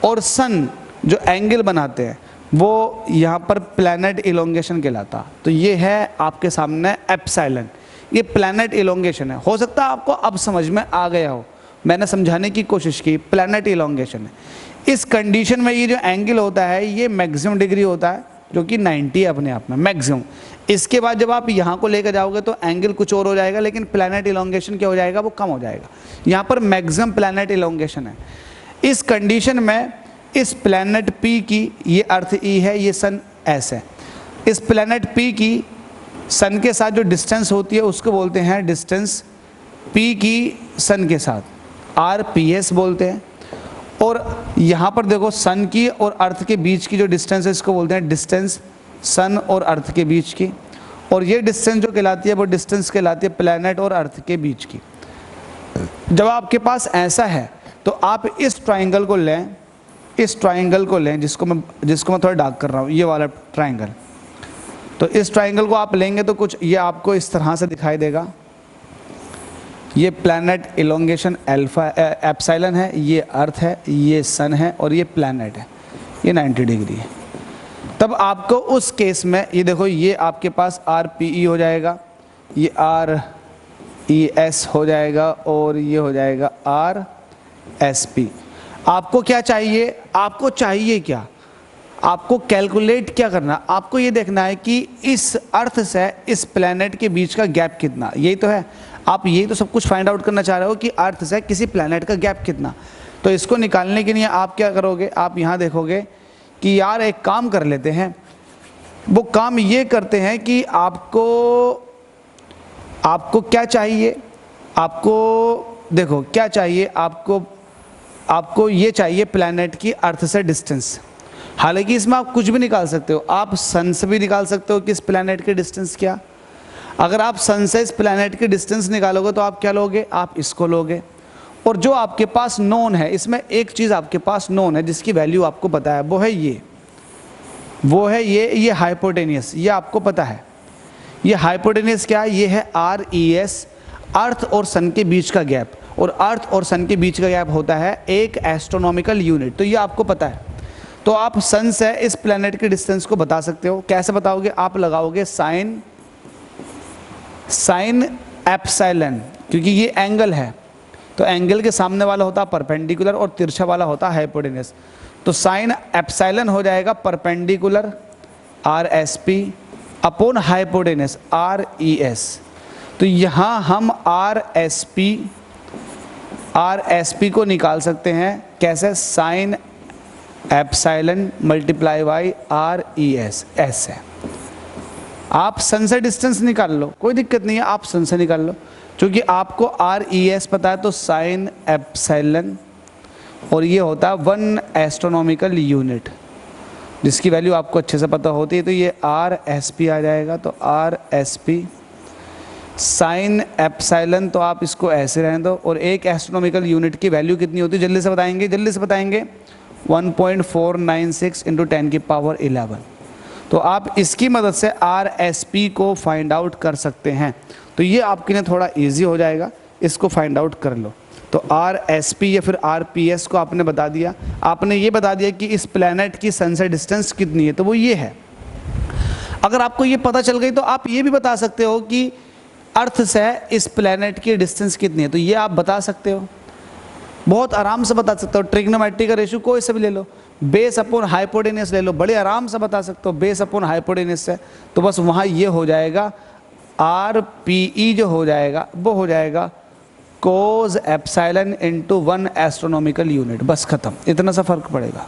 और सन जो एंगल बनाते हैं वो यहाँ पर प्लैनेट इलोंगेशन कहलाता। तो ये है आपके सामने एप्सिलॉन, ये प्लैनेट इलोंगेशन है। हो सकता है आपको अब समझ में आ गया हो, मैंने समझाने की कोशिश की, प्लैनेट इलोंगेशन है। इस कंडीशन में ये जो एंगल होता है ये मैक्सिमम डिग्री होता है, जो कि 90 है अपने आप में मैक्सिमम। इसके बाद जब आप यहाँ को लेकर जाओगे तो एंगल कुछ और हो जाएगा, लेकिन प्लैनेट इलोंगेशन क्या हो जाएगा, वो कम हो जाएगा। यहाँ पर मैक्सिमम प्लैनेट इलोंगेशन है। इस कंडीशन में इस प्लैनेट P की, ये अर्थ E है, ये सन S है, इस प्लैनेट P की सन के साथ जो डिस्टेंस होती है उसको बोलते हैं डिस्टेंस P की सन के साथ, RPS बोलते हैं। और यहाँ पर देखो सन की और अर्थ के बीच की जो डिस्टेंस है इसको बोलते हैं डिस्टेंस सन और अर्थ के बीच की। और ये डिस्टेंस जो कहलाती है वो डिस्टेंस कहलाती है प्लैनेट और अर्थ के बीच की। जब आपके पास ऐसा है तो आप इस ट्राइंगल को लें, इस ट्राइंगल को लें जिसको मैं थोड़ा डार्क कर रहा हूँ, ये वाला ट्राइंगल। तो इस ट्राइंगल को आप लेंगे तो कुछ ये आपको इस तरह से दिखाई देगा। ये प्लैनेट इलोंगेशन अल्फा एप्सिलॉन है, ये अर्थ है, ये सन है और ये प्लैनेट है, ये 90 डिग्री है। तब आपको उस केस में ये देखो, ये आपके पास RPE हो जाएगा, ये RES हो जाएगा और ये हो जाएगा RSP। आपको क्या चाहिए, आपको चाहिए क्या, आपको कैलकुलेट क्या करना, आपको ये देखना है कि इस अर्थ से इस प्लैनेट के बीच का गैप कितना, यही तो है। आप यही तो सब कुछ फाइंड आउट करना चाह रहे हो कि अर्थ से किसी प्लैनेट का गैप कितना। तो इसको निकालने के लिए आप क्या करोगे, आप यहाँ देखोगे कि यार एक काम कर लेते हैं। वो काम ये करते हैं कि आपको क्या चाहिए, आपको देखो क्या चाहिए, आपको ये चाहिए प्लैनेट की अर्थ से डिस्टेंस। हालांकि इसमें आप कुछ भी निकाल सकते हो, आप सन से भी निकाल सकते हो कि इस प्लैनेट की डिस्टेंस क्या। अगर आप सन से इस प्लैनेट की डिस्टेंस निकालोगे तो आप क्या लोगे, आप इसको लोगे। और जो आपके पास नोन है, इसमें एक चीज़ आपके पास नोन है जिसकी वैल्यू आपको पता है, वो है ये हाइपोटेनियस, ये आपको पता है। ये हाइपोटेनियस क्या है, ये है RES, अर्थ और सन के बीच का गैप। और अर्थ और सन के बीच का गैप होता है एक एस्ट्रोनॉमिकल यूनिट, तो ये आपको पता है। तो आप सन से इस प्लैनेट की डिस्टेंस को बता सकते हो। कैसे बताओगे, आप लगाओगे साइन एप्सिलॉन, क्योंकि ये एंगल है तो एंगल के सामने वाला होता है परपेंडिकुलर और तिरछा वाला होता है हाइपोटेनियस। तो साइन एप्सिलॉन हो जाएगा perpendicular RSP upon hypotenuse RES। तो यहाँ हम RSP को निकाल सकते हैं कैसे, sine epsilon multiply by RES ऐसे। आप सन से डिस्टेंस निकाल लो, कोई दिक्कत नहीं है, आप सन से निकाल लो। क्योंकि आपको RES पता है तो साइन एप्सिलॉन, और ये होता है 1 एस्ट्रोनॉमिकल यूनिट जिसकी वैल्यू आपको अच्छे से पता होती है। तो ये RSP आ जाएगा। तो RSP साइन एप्सिलॉन, तो आप इसको ऐसे रहने दो। और एक एस्ट्रोनॉमिकल यूनिट की वैल्यू कितनी होती है, जल्दी से बताएंगे 1.496 × 10⁻11। तो आप इसकी मदद से RSP को फाइंड आउट कर सकते हैं। तो ये आपके लिए थोड़ा इजी हो जाएगा, इसको फाइंड आउट कर लो। तो RSP या फिर RPS को आपने बता दिया, आपने ये बता दिया कि इस प्लैनेट की सन से डिस्टेंस कितनी है, तो वो ये है। अगर आपको ये पता चल गई तो आप ये भी बता सकते हो कि अर्थ से इस प्लैनेट की डिस्टेंस कितनी है, तो ये आप बता सकते हो, बहुत आराम से बता सकते हो। ट्रिग्नोमेट्री का रेशियो कोई से भी ले लो, बेस अपॉन हाइपोटेनियस ले लो, बड़े आराम से बता सकते हो बेस अपॉन हाइपोटेनियस से। तो बस वहाँ ये हो जाएगा RPE जो हो जाएगा वो हो जाएगा कोस एप्सिलॉन × 1 एस्ट्रोनॉमिकल यूनिट, बस खत्म, इतना सा फर्क पड़ेगा।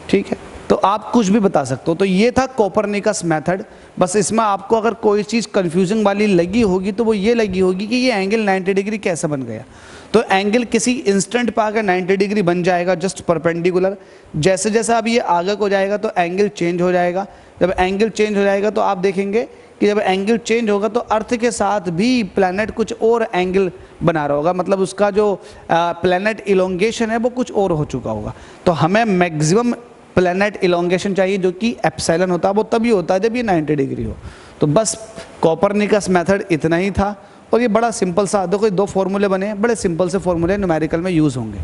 ठीक है। तो आप कुछ भी बता सकते हो। तो ये था कोपरनिकस मेथड। बस इसमें आपको अगर कोई चीज़ कंफ्यूजिंग वाली लगी होगी तो वो ये लगी होगी कि ये एंगल 90 डिग्री कैसे बन गया। तो एंगल किसी इंस्टेंट पे आकर 90 डिग्री बन जाएगा जस्ट परपेंडिकुलर। जैसे जैसे अब ये आगे को जाएगा तो एंगल चेंज हो जाएगा। जब एंगल चेंज हो जाएगा तो आप देखेंगे कि जब एंगल चेंज होगा तो अर्थ के साथ भी प्लैनेट कुछ और एंगल बना रहा होगा, मतलब उसका जो प्लैनेट इलोंगेशन है वो कुछ और हो चुका होगा। तो हमें मैक्सिमम प्लैनेट इलोंगेशन चाहिए जो कि एप्सिलॉन होता है, वो तभी होता है जब ये 90 डिग्री हो। तो बस कोपरनिकस मेथड इतना ही था और ये बड़ा सिंपल सा, देखो 2 फॉर्मूले बने, बड़े सिंपल से फॉर्मूले न्यूमेरिकल में यूज़ होंगे।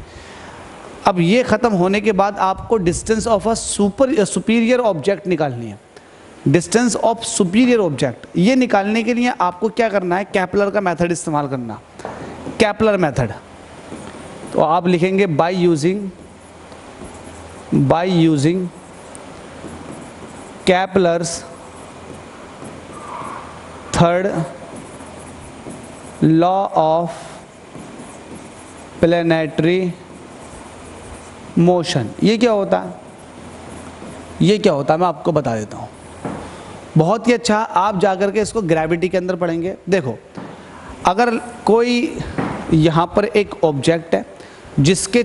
अब ये ख़त्म होने के बाद आपको distance of a superior object निकालनी है। डिस्टेंस ऑफ सुपीरियर ऑब्जेक्ट ये निकालने के लिए आपको क्या करना है, केपलर का मेथड इस्तेमाल करना। केपलर मेथड तो आप लिखेंगे by using Kepler's third law of planetary motion. ये क्या होता है, मैं आपको बता देता हूँ। बहुत ही अच्छा, आप जाकर के इसको ग्रेविटी के अंदर पढ़ेंगे। देखो, अगर कोई यहाँ पर एक ऑब्जेक्ट है जिसके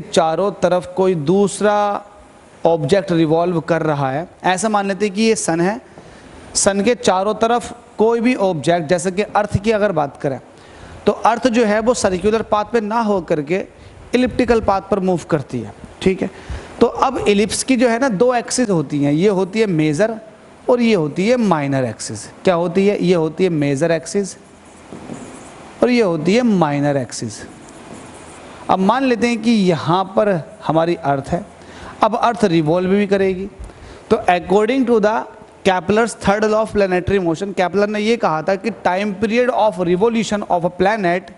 चारों तरफ कोई दूसरा ऑब्जेक्ट रिवॉल्व कर रहा है, ऐसा मान लेते हैं कि ये सन है, सन के चारों तरफ कोई भी ऑब्जेक्ट, जैसे कि अर्थ की अगर बात करें तो अर्थ जो है वो सर्कुलर पाथ पे ना हो करके इलिप्टिकल पाथ पर मूव करती है, ठीक है। तो अब इलिप्स की जो है ना 2 एक्सिस होती हैं, ये होती है मेजर और ये होती है माइनर एक्सिस। क्या होती है, ये होती है मेजर एक्सिस और ये होती है माइनर एक्सिस। अब मान लेते हैं कि यहाँ पर हमारी अर्थ है, अब अर्थ रिवॉल्व भी करेगी। तो according to the Kepler's third law of planetary motion, Kepler ने ये कहा था कि time period of revolution of a planet,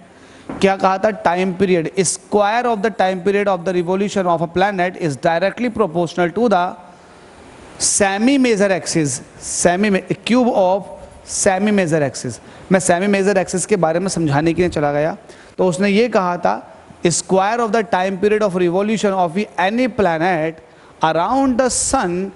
क्या कहा था, time period, square of the time period of the revolution of a planet is directly proportional to the semi major axis, cube of semi major axis. मैं semi major axis के बारे में समझाने के लिए चला गया, तो उसने ये कहा था square of the time period of revolution of any planet around the sun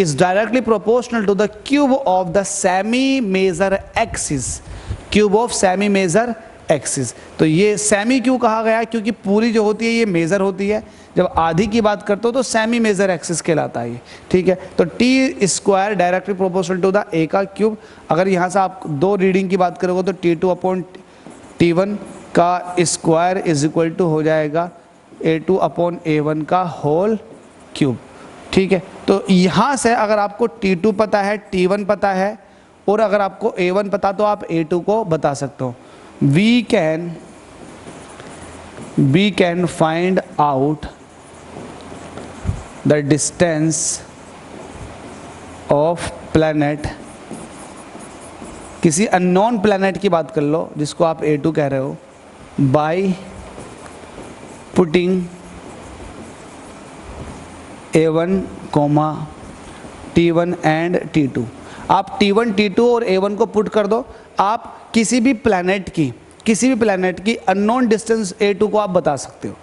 is directly proportional to the cube of the semi major axis, cube of semi major axis। तो ये सेमी क्यों कहा गया, क्योंकि पूरी जो होती है ये मेजर होती है, जब आधी की बात करते हो तो सेमी मेजर एक्सिस कहलाता है ये, ठीक है। तो T square directly proportional to the A का क्यूब। अगर यहाँ से आप 2 रीडिंग की बात करोगे तो T2/T1 का स्क्वायर इज इक्वल टू हो जाएगा A2/A1 का होल क्यूब, ठीक है। तो यहाँ से अगर आपको T2 पता है, T1 पता है और अगर आपको A1 पता तो आप A2 को बता सकते हो। we can find out the distance of planet, किसी अननोन प्लैनेट की बात कर लो जिसको आप A2 कह रहे हो, by putting A1, T1 and T2। आप T1, T2 और A1 को पुट कर दो, आप किसी भी प्लैनेट की अननोन डिस्टेंस A2 को आप बता सकते हो।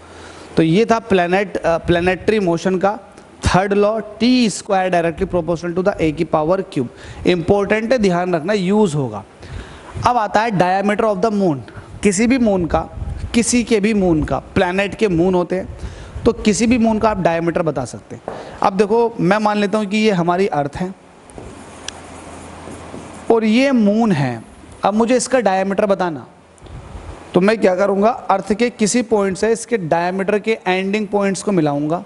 तो ये था प्लैनेटरी मोशन का third law, T square directly proportional to the A की पावर क्यूब। इंपॉर्टेंट है, ध्यान रखना, यूज होगा। अब आता है डायमीटर ऑफ द मून। किसी के भी मून का, प्लैनेट के मून होते हैं तो किसी भी मून का आप डायमीटर बता सकते हैं। अब देखो, मैं मान लेता हूँ कि ये हमारी अर्थ है और ये मून है। अब मुझे इसका डायमीटर बताना, तो मैं क्या करूँगा, अर्थ के किसी पॉइंट से इसके डायमीटर के एंडिंग पॉइंट्स को मिलाऊंगा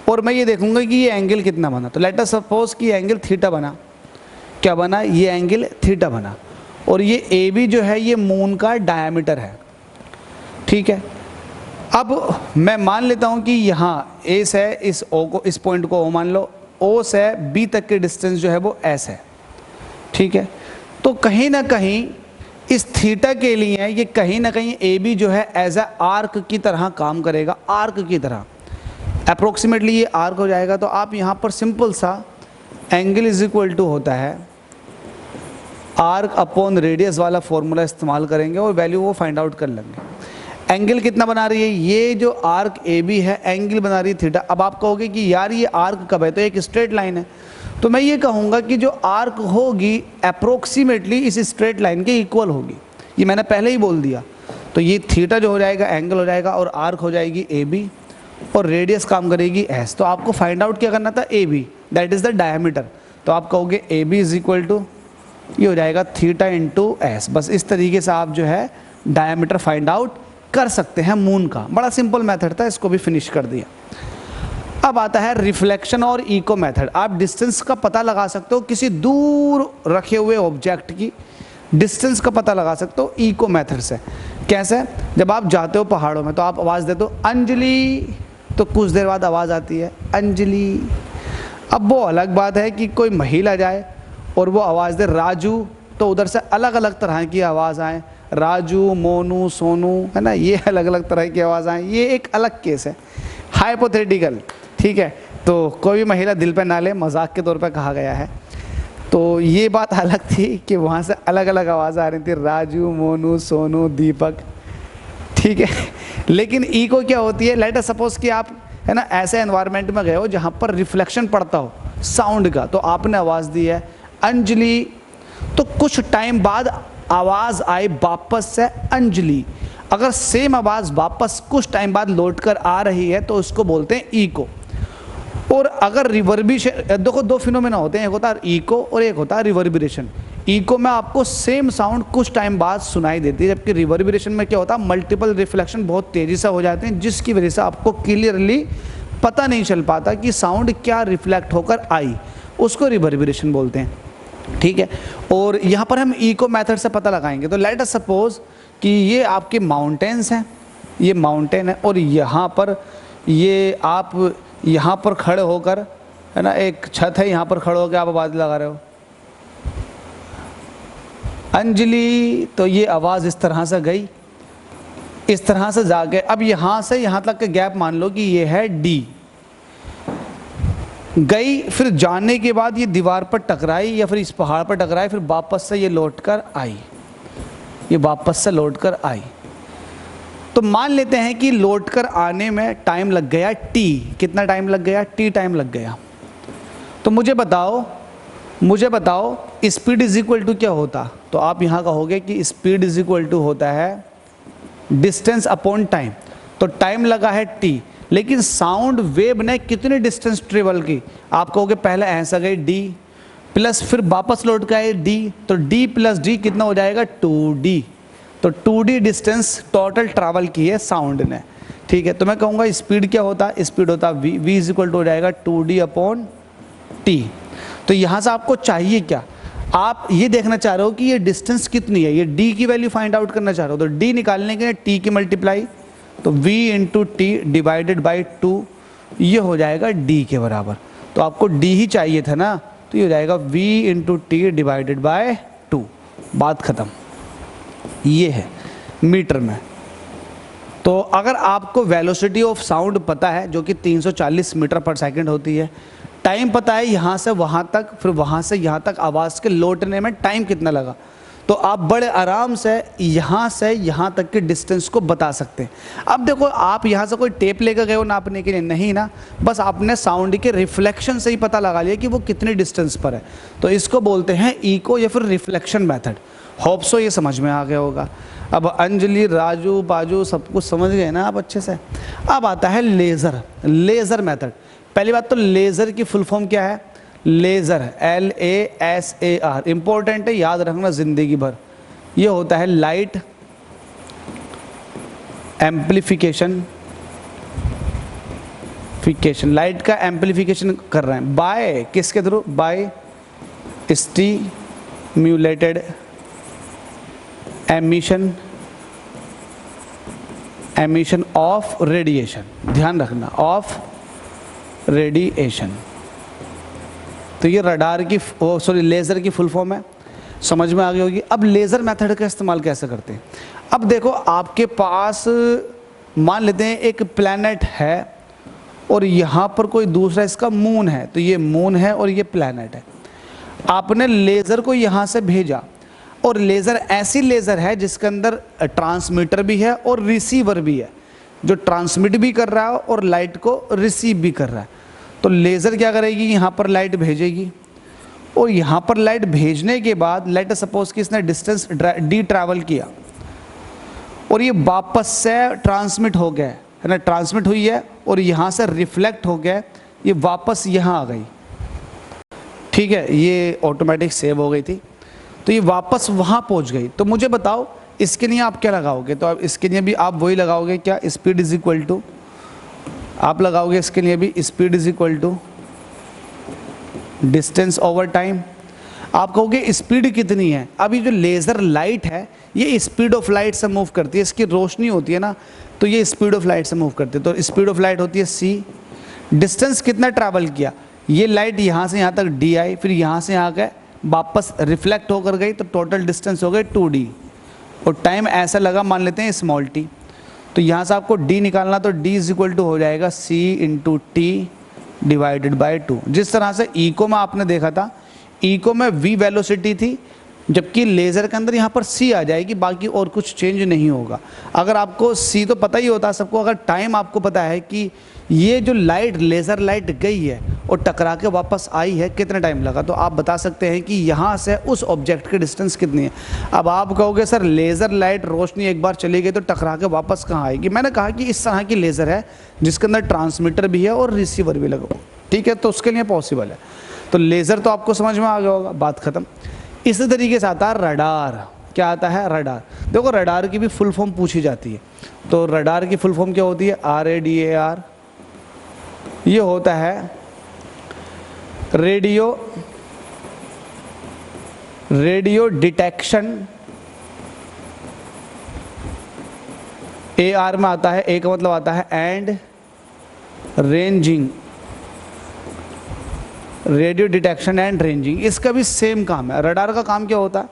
और मैं ये देखूंगा कि ये एंगल कितना बना। तो लेट अस सपोज कि एंगल थीटा बना। क्या बना, ये एंगल थीटा बना और ये ए बी जो है ये मून का डायमीटर है, ठीक है। अब मैं मान लेता हूँ कि यहाँ ए से इस ओ को, इस पॉइंट को ओ मान लो, ओ से बी तक के डिस्टेंस जो है वो एस है, ठीक है। तो कहीं ना कहीं इस थीटा के लिए ये कहीं ना कहीं ए बी जो है एज ए आर्क की तरह काम करेगा, आर्क की तरह अप्रोक्सीमेटली ये आर्क हो जाएगा। तो आप यहाँ पर सिंपल सा एंगल इज इक्वल टू होता है आर्क अपॉन रेडियस वाला फॉर्मूला इस्तेमाल करेंगे और वैल्यू वो फाइंड आउट कर लेंगे। एंगल कितना बना रही है, ये जो आर्क ए बी है एंगल बना रही है थीटा। अब आप कहोगे कि यार ये आर्क कब है, तो एक स्ट्रेट लाइन है, तो मैं ये कहूँगा कि जो आर्क होगी अप्रोक्सीमेटली इस स्ट्रेट लाइन के इक्वल होगी, ये मैंने पहले ही बोल दिया। तो ये थीटा जो हो जाएगा एंगल हो जाएगा, और आर्क हो जाएगी ए बी, और रेडियस काम करेगी एस। तो आपको फाइंड आउट क्या करना था, A B, that is the diameter. तो आप कहोगे A B is equal to, ये हो जाएगा थीटा इंटू एस। बस इस तरीके से आप जो है डायमीटर फाइंड आउट कर सकते हैं मून का। बड़ा सिंपल मेथड था, इसको भी फिनिश कर दिया। अब आता है रिफ्लेक्शन और इको मेथड। आप डिस्टेंस का पता लगा सकते हो, किसी दूर रखे हुए ऑब्जेक्ट की डिस्टेंस का पता लगा सकते हो इको मेथड से। कैसे, जब आप जाते हो पहाड़ों में तो आप आवाज़ देते हो अंजलि, तो कुछ देर बाद आवाज़ आती है अंजलि। अब वो अलग बात है कि कोई महिला जाए और वो आवाज़ दे राजू, तो उधर से अलग अलग तरह की आवाज़ आए, राजू, मोनू, सोनू, है ना, ये अलग अलग तरह की आवाज़ आए, ये एक अलग केस है, हाइपोथेटिकल, ठीक है। तो कोई भी महिला दिल पे ना ले, मजाक के तौर पे कहा गया है। तो ये बात अलग थी कि वहाँ से अलग अलग आवाज़ आ रही थी, राजू, मोनू, सोनू, दीपक, ठीक है। लेकिन इको क्या होती है, लेट अस सपोज कि आप, है ना, ऐसे एनवायरनमेंट में गए हो जहाँ पर रिफ्लेक्शन पड़ता हो साउंड का, तो आपने आवाज़ दी है अंजलि, तो कुछ टाइम बाद आवाज़ आई वापस से अंजलि। अगर सेम आवाज़ वापस कुछ टाइम बाद लौट कर आ रही है तो उसको बोलते हैं इको। और अगर रिवर्बिरेशन, देखो दो फिनोमेना होते हैं, एक होता है इको और एक होता है रिवर्बिरेशन। इको में आपको सेम साउंड कुछ टाइम बाद सुनाई देती है, जबकि रिवर्बिरेशन में क्या होता है, मल्टीपल रिफ्लेक्शन बहुत तेज़ी से हो जाते हैं, जिसकी वजह से आपको क्लियरली पता नहीं चल पाता कि साउंड क्या रिफ्लेक्ट होकर आई, उसको रिवर्बिरेशन बोलते हैं, ठीक है। और यहाँ पर हम इको मेथड से पता लगाएंगे। तो लेट अस सपोज कि ये आपके माउंटेन्स हैं, ये माउंटेन है, और यहाँ पर ये आप यहाँ पर खड़े होकर, है ना, एक छत है, यहाँ पर खड़े होकर आप आवाज़ लगा रहे हो अंजलि, तो ये आवाज़ इस तरह से गई, इस तरह से जाके अब यहाँ से यहाँ तक के गैप मान लो कि ये है डी, गई, फिर जाने के बाद ये दीवार पर टकराई या फिर इस पहाड़ पर टकराई, फिर वापस से ये लौट कर आई, ये वापस से लौट कर आई। तो मान लेते हैं कि लौट कर आने में टाइम लग गया टी, कितना टाइम लग गया, टी टाइम लग गया। तो मुझे बताओ स्पीड इज इक्वल टू क्या होता, तो आप यहाँ कहोगे कि स्पीड इज इक्वल टू होता है डिस्टेंस अपॉन टाइम। तो टाइम लगा है टी, लेकिन साउंड वेव ने कितनी डिस्टेंस ट्रेवल की, आप कहोगे पहले ऐसा गई डी, प्लस फिर वापस लौट के आए डी, तो डी प्लस डी कितना हो जाएगा 2D। तो 2D डिस्टेंस टोटल ट्रैवल की है साउंड ने, ठीक है। तो मैं कहूँगा स्पीड क्या होता है, स्पीड होता है v इज इक्वल टू हो जाएगा 2D अपॉन टी। तो यहाँ से आपको चाहिए क्या, आप ये देखना चाह रहे हो कि ये डिस्टेंस कितनी है, ये d की वैल्यू फाइंड आउट करना चाह रहे हो। तो d निकालने के लिए t की मल्टीप्लाई, तो v into T divided by 2, ये हो जाएगा d के बराबर। तो आपको d ही चाहिए था ना, तो ये हो जाएगा v into T divided by 2, बात ख़त्म। ये है मीटर में। तो अगर आपको वेलोसिटी ऑफ साउंड पता है जो कि 340 मीटर पर सेकंड होती है, टाइम पता है यहाँ से वहाँ तक, फिर वहाँ से यहाँ तक आवाज़ के लौटने में टाइम कितना लगा, तो आप बड़े आराम से यहाँ तक के डिस्टेंस को बता सकते हैं। अब देखो, आप यहाँ से कोई टेप लेकर गए हो नापने के लिए, नहीं ना, बस आपने साउंड के रिफ्लेक्शन से ही पता लगा लिया कि वो कितने डिस्टेंस पर है। तो इसको बोलते हैं इको या फिर रिफ्लेक्शन मेथड। होप सो ये समझ में आ गया होगा। अब अंजलि, राजू, बाजू सब कुछ समझ गए ना आप अच्छे से। अब आता है लेज़र मेथड। पहली बात तो लेज़र की फुल फॉर्म क्या है, लेज़र LASAR, इंपॉर्टेंट है, याद रखना ज़िंदगी भर। ये होता है लाइट एम्पलीफिकेशन, लाइट का एम्पलीफिकेशन कर रहे हैं बाय किसके through, by stimulated emission of radiation, ध्यान रखना, ऑफ रेडिएशन। तो ये रडार की लेज़र की फुल फॉर्म है, समझ में आ गई होगी। अब लेज़र मेथड का इस्तेमाल कैसे करते हैं। अब देखो, आपके पास मान लेते हैं एक प्लैनेट है और यहाँ पर कोई दूसरा इसका मून है, तो ये मून है और ये प्लैनेट है। आपने लेज़र को यहाँ से भेजा, और लेज़र ऐसी लेज़र है जिसके अंदर ट्रांसमीटर भी है और रिसीवर भी है, जो ट्रांसमिट भी कर रहा है और लाइट को रिसीव भी कर रहा है। तो लेज़र क्या करेगी, यहाँ पर लाइट भेजेगी और यहाँ पर लाइट भेजने के बाद लेट सपोज कि इसने डिस्टेंस डी ट्रैवल किया और ये वापस से ट्रांसमिट हो गया है ना, ट्रांसमिट हुई है और यहाँ से रिफ्लेक्ट हो गया, ये वापस यहाँ आ गई। ठीक है, ये ऑटोमेटिक सेव हो गई थी, तो ये वापस वहाँ पहुँच गई। तो मुझे बताओ इसके लिए आप क्या लगाओगे? तो अब इसके लिए भी आप वही लगाओगे क्या, स्पीड इज इक्वल टू, आप लगाओगे इसके लिए भी speed is equal to distance over time. आप कहोगे स्पीड कितनी है? अब ये जो लेज़र लाइट है ये स्पीड ऑफ लाइट से मूव करती है, इसकी रोशनी होती है ना, तो ये स्पीड ऑफ लाइट से मूव करती है। तो स्पीड ऑफ लाइट होती है c। डिस्टेंस कितना ट्रैवल किया, ये लाइट यहाँ से यहाँ तक d आई, फिर यहाँ से यहाँ गए, वापस रिफ्लेक्ट होकर गई, तो टोटल डिस्टेंस हो गई 2d। और टाइम ऐसा लगा, मान लेते हैं स्मॉल t, तो यहाँ से आपको d निकालना, तो d इज इक्वल टू हो जाएगा c into T divided by 2। जिस तरह से इको में आपने देखा था, इको में v वेलोसिटी थी, जबकि लेज़र के अंदर यहाँ पर c आ जाएगी, बाकी और कुछ चेंज नहीं होगा। अगर आपको c तो पता ही होता है सबको, अगर टाइम आपको पता है कि ये जो लाइट लेज़र लाइट गई है और टकरा के वापस आई है, कितना टाइम लगा, तो आप बता सकते हैं कि यहाँ से उस ऑब्जेक्ट की डिस्टेंस कितनी है। अब आप कहोगे सर लेज़र लाइट रोशनी एक बार चली गई तो टकरा के वापस कहाँ आएगी? मैंने कहा कि इस तरह की लेज़र है जिसके अंदर ट्रांसमीटर भी है और रिसीवर भी लगा हो, ठीक है, तो उसके लिए पॉसिबल है। तो लेज़र तो आपको समझ में आ गया होगा, बात ख़त्म। इसी तरीके से आता है रडार। क्या आता है? रडार। देखो रडार की भी फुल फॉर्म पूछी जाती है, तो रडार की फुल फॉर्म क्या होती है? RADAR। ये होता है रेडियो डिटेक्शन। AR में आता है, A का मतलब आता है and ranging, radio detection and ranging. इसका भी सेम काम है। रडार का काम क्या होता है?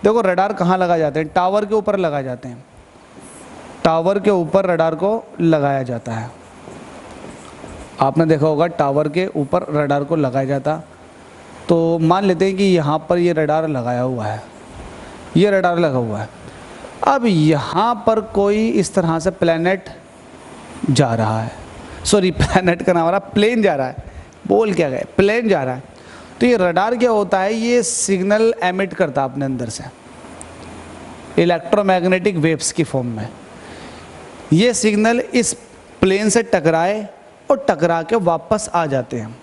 देखो रडार कहाँ लगाए जाते हैं? टावर के ऊपर लगाए जाते हैं, टावर के ऊपर रडार को लगाया जाता है। आपने देखा होगा टावर के ऊपर रडार को लगाया जाता। तो मान लेते हैं कि यहाँ पर ये रडार लगाया हुआ है, ये रडार लगा हुआ है। अब यहाँ पर कोई इस तरह से प्लैनेट जा रहा है, सॉरी प्लैनेट का नाम आ रहा, प्लेन जा रहा है, बोल क्या गए, प्लेन जा रहा है। तो ये रडार क्या होता है? ये सिग्नल एमिट करता है अपने अंदर से इलेक्ट्रोमैग्नेटिक वेव्स की फॉर्म में। ये सिग्नल इस प्लेन से टकराए और टकरा के वापस आ जाते हैं।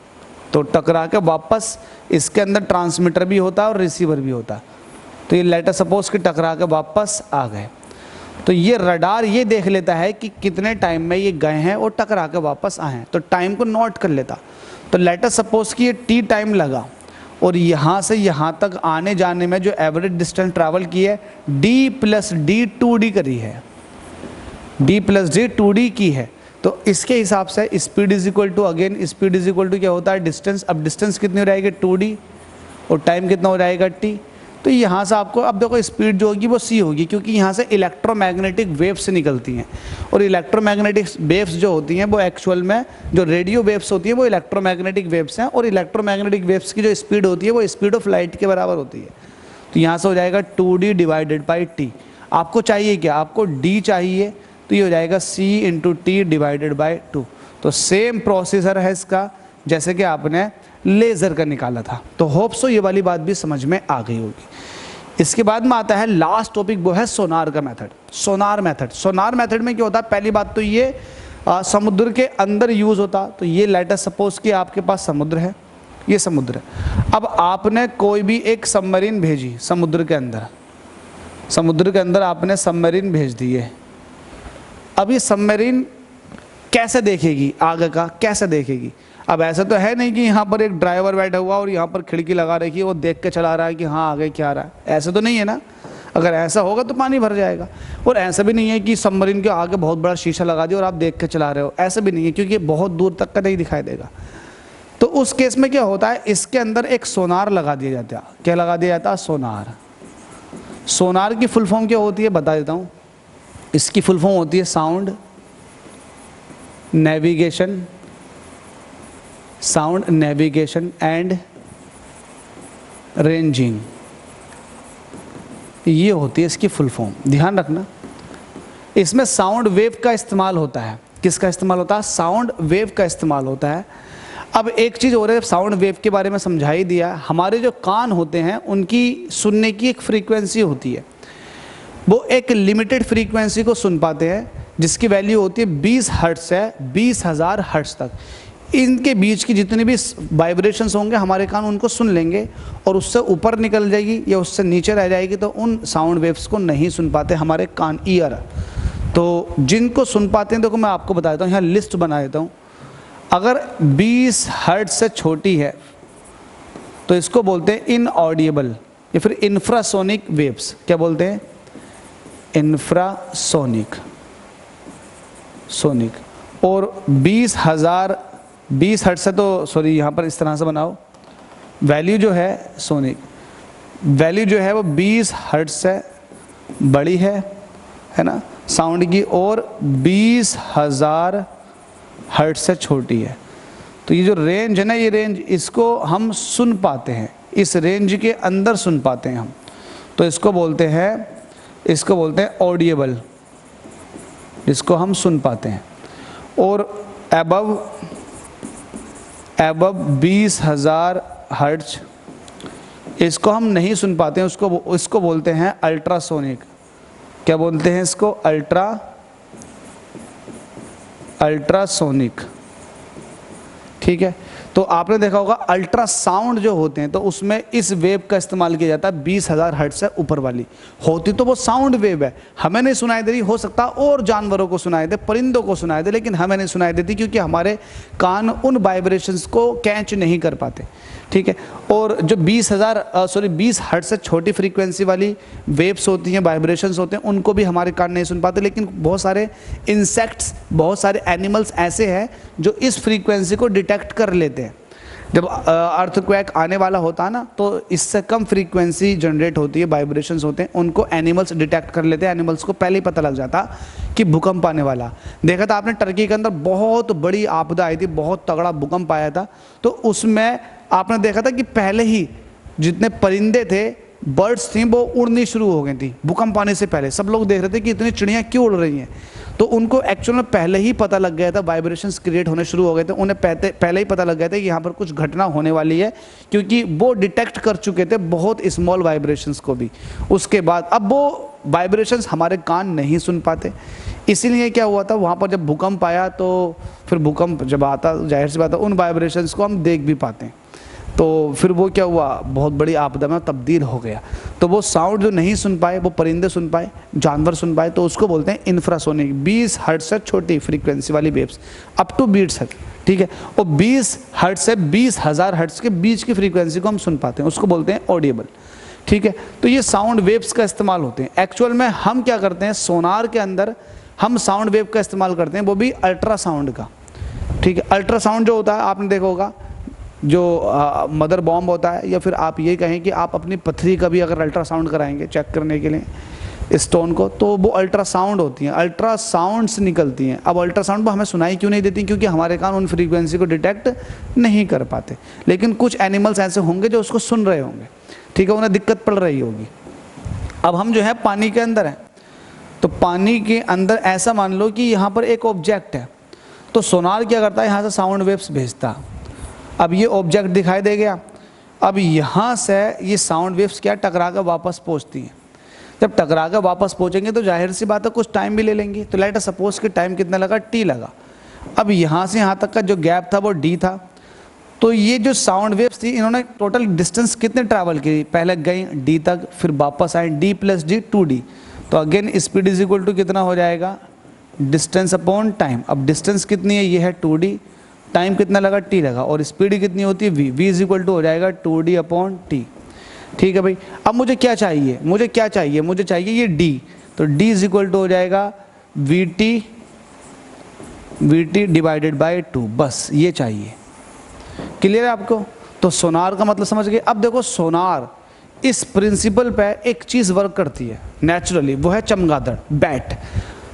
तो टकरा के वापस इसके अंदर ट्रांसमीटर भी होता है और रिसीवर भी होता है। तो ये लेटर सपोज कि टकरा के वापस आ गए, तो ये रडार ये देख लेता है कि कितने टाइम में ये गए हैं और टकरा के वापस आए हैं, तो टाइम को नोट कर लेता। तो लेटर सपोज कि ये t टाइम लगा और यहाँ से यहाँ तक आने जाने में जो एवरेज डिस्टेंस ट्रैवल की है d + d 2d करी है, d + d 2d की है। तो इसके हिसाब से speed is equal to, again speed is equal to क्या होता है? डिस्टेंस। अब डिस्टेंस कितनी हो जाएगी? 2d, और टाइम कितना हो जाएगा? t। तो यहाँ से आपको अब देखो स्पीड जो होगी वो c होगी, क्योंकि यहाँ से इलेक्ट्रोमैग्नेटिक वेव्स निकलती हैं, और इलेक्ट्रोमैग्नेटिक वेव्स जो होती हैं वो एक्चुअल में जो रेडियो वेव्स होती हैं वो इलेक्ट्रोमैग्नेटिक वेव्स हैं, और इलेक्ट्रोमैग्नेटिक वेव्स की जो स्पीड होती है वो स्पीड ऑफ लाइट के बराबर होती है। तो यहाँ से हो जाएगा 2d डिवाइडेड बाई t। आपको चाहिए क्या? आपको d चाहिए, तो ये हो जाएगा c into T divided by 2। तो सेम प्रोसीजर है इसका जैसे कि आपने लेज़र का निकाला था। तो होप सो ये वाली बात भी समझ में आ गई होगी। इसके बाद में आता है लास्ट टॉपिक, वो है सोनार का मेथड। सोनार मेथड, सोनार मेथड में क्या होता है? पहली बात तो ये समुद्र के अंदर यूज़ होता। तो ये लेटर सपोज कि आपके पास समुद्र है, ये समुद्र है। अब आपने कोई भी एक सबमरीन भेजी समुद्र के अंदर, समुद्र के अंदर आपने सबमरीन भेज दी है। अब ये सबमरीन कैसे देखेगी आगे का, कैसे देखेगी? अब ऐसा तो है नहीं कि यहाँ पर एक ड्राइवर बैठा हुआ और यहाँ पर खिड़की लगा रखी है, वो देख के चला रहा है कि हाँ आगे क्या आ रहा है, ऐसा तो नहीं है ना। अगर ऐसा होगा तो पानी भर जाएगा। और ऐसा भी नहीं है कि सबमरीन के आगे बहुत बड़ा शीशा लगा दिया और आप देख के चला रहे हो, ऐसा भी नहीं है, क्योंकि बहुत दूर तक का नहीं दिखाई देगा। तो उस केस में क्या होता है? इसके अंदर एक सोनार लगा दिया जाता है। क्या लगा दिया जाता है? सोनार। सोनार की फुल फॉर्म क्या होती है बता देता हूँ। इसकी फुल फॉर्म होती है sound navigation, sound navigation and ranging. ये होती है इसकी फुल फॉर्म, ध्यान रखना। इसमें साउंड वेव का इस्तेमाल होता है। किसका इस्तेमाल होता है? साउंड वेव का इस्तेमाल होता है। अब एक चीज़ और है, साउंड वेव के बारे में समझा ही दिया। हमारे जो कान होते हैं उनकी सुनने की एक फ्रीक्वेंसी होती है, वो एक लिमिटेड फ्रीक्वेंसी को सुन पाते हैं जिसकी वैल्यू होती है 20 हर्ट्ज से 20,000 हर्ट्ज तक। इनके बीच की जितनी भी वाइब्रेशंस होंगे हमारे कान उनको सुन लेंगे, और उससे ऊपर निकल जाएगी या उससे नीचे रह जाएगी तो उन साउंड वेव्स को नहीं सुन पाते हमारे कान, ईयर। तो जिनको सुन पाते हैं, देखो मैं आपको बता देता हूँ, यहाँ लिस्ट बना देता हूँ। अगर 20 हर्ट्ज से छोटी है तो इसको बोलते हैं इनऑडिबल या फिर इंफ्रासोनिक वेव्स। क्या बोलते हैं? Infrasonic, sonic. और 20 हर्ट्ज से तो सॉरी, यहाँ पर इस तरह से बनाओ, वैल्यू जो है सोनिक वैल्यू जो है वो 20 हर्ट्ज से बड़ी है ना साउंड की, और 20,000 हर्ट्ज से छोटी है। तो ये जो रेंज है ना, ये रेंज इसको हम सुन पाते हैं, इस रेंज के अंदर सुन पाते हैं हम। तो इसको बोलते हैं ऑडिएबल, इसको हम सुन पाते हैं। और एबव 20,000 हर्ट्ज इसको हम नहीं सुन पाते हैं, इसको बोलते हैं अल्ट्रासोनिक। क्या बोलते हैं इसको? अल्ट्रासोनिक। ठीक है। तो आपने देखा होगा अल्ट्रासाउंड जो होते हैं तो उसमें इस वेव का इस्तेमाल किया जाता है 20,000 हर्ट्ज से ऊपर वाली। होती तो वो साउंड वेव है, हमें नहीं सुनाई दे रही, हो सकता और जानवरों को सुनाई दे, परिंदों को सुनाई दे, लेकिन हमें नहीं सुनाई देती क्योंकि हमारे कान उन वाइब्रेशंस को कैच नहीं कर पाते। ठीक है। और जो 20 हर्ट्ज से छोटी फ्रीक्वेंसी वाली वेव्स होती हैं, वाइब्रेशंस होते हैं, उनको भी हमारे कान नहीं सुन पाते। लेकिन बहुत सारे इंसेक्ट्स, बहुत सारे एनिमल्स ऐसे हैं जो इस फ्रीक्वेंसी को डिटेक्ट कर लेते हैं। जब अर्थक्वेक आने वाला होता है ना, तो इससे कम फ्रीक्वेंसी जनरेट होती है, वाइब्रेशंस होते हैं, उनको एनिमल्स डिटेक्ट कर लेते हैं। एनिमल्स को पहले ही पता लग जाता कि भूकंप आने वाला। देखा था आपने टर्की के अंदर बहुत बड़ी आपदा आई थी, बहुत तगड़ा भूकंप आया था। तो उसमें आपने देखा था कि पहले ही जितने परिंदे थे, बर्ड्स थी, वो उड़नी शुरू हो गई थी भूकंप आने से पहले। सब लोग देख रहे थे कि इतनी चिड़ियाँ क्यों उड़ रही हैं, तो उनको एक्चुअल में पहले ही पता लग गया था, वाइब्रेशंस क्रिएट होने शुरू हो गए थे, उन्हें पहले ही पता लग गया था कि यहाँ पर कुछ घटना होने वाली है, क्योंकि वो डिटेक्ट कर चुके थे बहुत स्मॉल वाइब्रेशंस को भी। उसके बाद अब वो वाइब्रेशंस हमारे कान नहीं सुन पाते, इसीलिए क्या हुआ था, वहाँ पर जब भूकंप आया तो फिर भूकंप जब आता, जाहिर सी बात है उन वाइब्रेशंस को हम देख भी पाते हैं। तो फिर वो क्या हुआ, बहुत बड़ी आपदा में तब्दील हो गया। तो वो साउंड जो नहीं सुन पाए, वो परिंदे सुन पाए, जानवर सुन पाए, तो उसको बोलते हैं इंफ्रासोनिक। 20 हर्ट्ज से छोटी फ्रीक्वेंसी वाली वेव्स, अप टू 20 हर्ट्ज। ठीक है। और 20 हर्ट्ज से 20,000 हर्ट्ज के बीच की फ्रीक्वेंसी को हम सुन पाते हैं, उसको बोलते हैं ऑडिएबल। ठीक है। तो ये साउंड वेव्स का इस्तेमाल होते हैं। एक्चुअल में हम क्या करते हैं, सोनार के अंदर हम साउंड वेव का इस्तेमाल करते हैं, वो भी अल्ट्रासाउंड का। ठीक है। अल्ट्रासाउंड जो होता है आपने देखा होगा, जो मदर बॉम्ब होता है, या फिर आप ये कहें कि आप अपनी पथरी का भी अगर अल्ट्रासाउंड कराएंगे चेक करने के लिए स्टोन को, तो वो अल्ट्रासाउंड होती हैं, अल्ट्रासाउंड्स निकलती हैं। अब अल्ट्रासाउंड वो हमें सुनाई क्यों नहीं देती, क्योंकि हमारे कान उन फ्रीक्वेंसी को डिटेक्ट नहीं कर पाते। लेकिन कुछ एनिमल्स ऐसे होंगे जो उसको सुन रहे होंगे, ठीक है, उन्हें दिक्कत पड़ रही होगी। अब हम जो है पानी के अंदर हैं, तो पानी के अंदर ऐसा मान लो कि यहाँ पर एक ऑब्जेक्ट है, तो सोनार क्या करता है, यहाँ से साउंड वेव्स भेजता। अब ये ऑब्जेक्ट दिखाई दे गया, अब यहाँ से ये साउंड वेव्स क्या टकरा कर वापस पहुँचती हैं। जब टकरा कर वापस पहुँचेंगे तो जाहिर सी बात है कुछ टाइम भी ले लेंगी। तो लेट अस सपोज कि टाइम कितना लगा, टी लगा। अब यहाँ से यहाँ तक का जो गैप था वो डी था। तो ये जो साउंड वेव्स थी, इन्होंने टोटल डिस्टेंस कितने ट्रैवल की, पहले गई डी तक, फिर वापस आए डी प्लस डी 2d। तो again speed is equal to कितना हो जाएगा, डिस्टेंस अपॉन टाइम। अब डिस्टेंस कितनी है, ये है 2d, टाइम कितना लगा, टी लगा, और स्पीड कितनी होती है, v इज इक्वल टू हो जाएगा 2d अपॉन टी। ठीक है भाई। अब मुझे क्या चाहिए, मुझे चाहिए ये d, तो d इज इक्वल टू हो जाएगा vt डिवाइडेड बाय 2, बस ये चाहिए। क्लियर है आपको। तो सोनार का मतलब समझ गए। अब देखो सोनार इस प्रिंसिपल पे एक चीज़ वर्क करती है नेचुरली, वो है चमगादड़, बैट।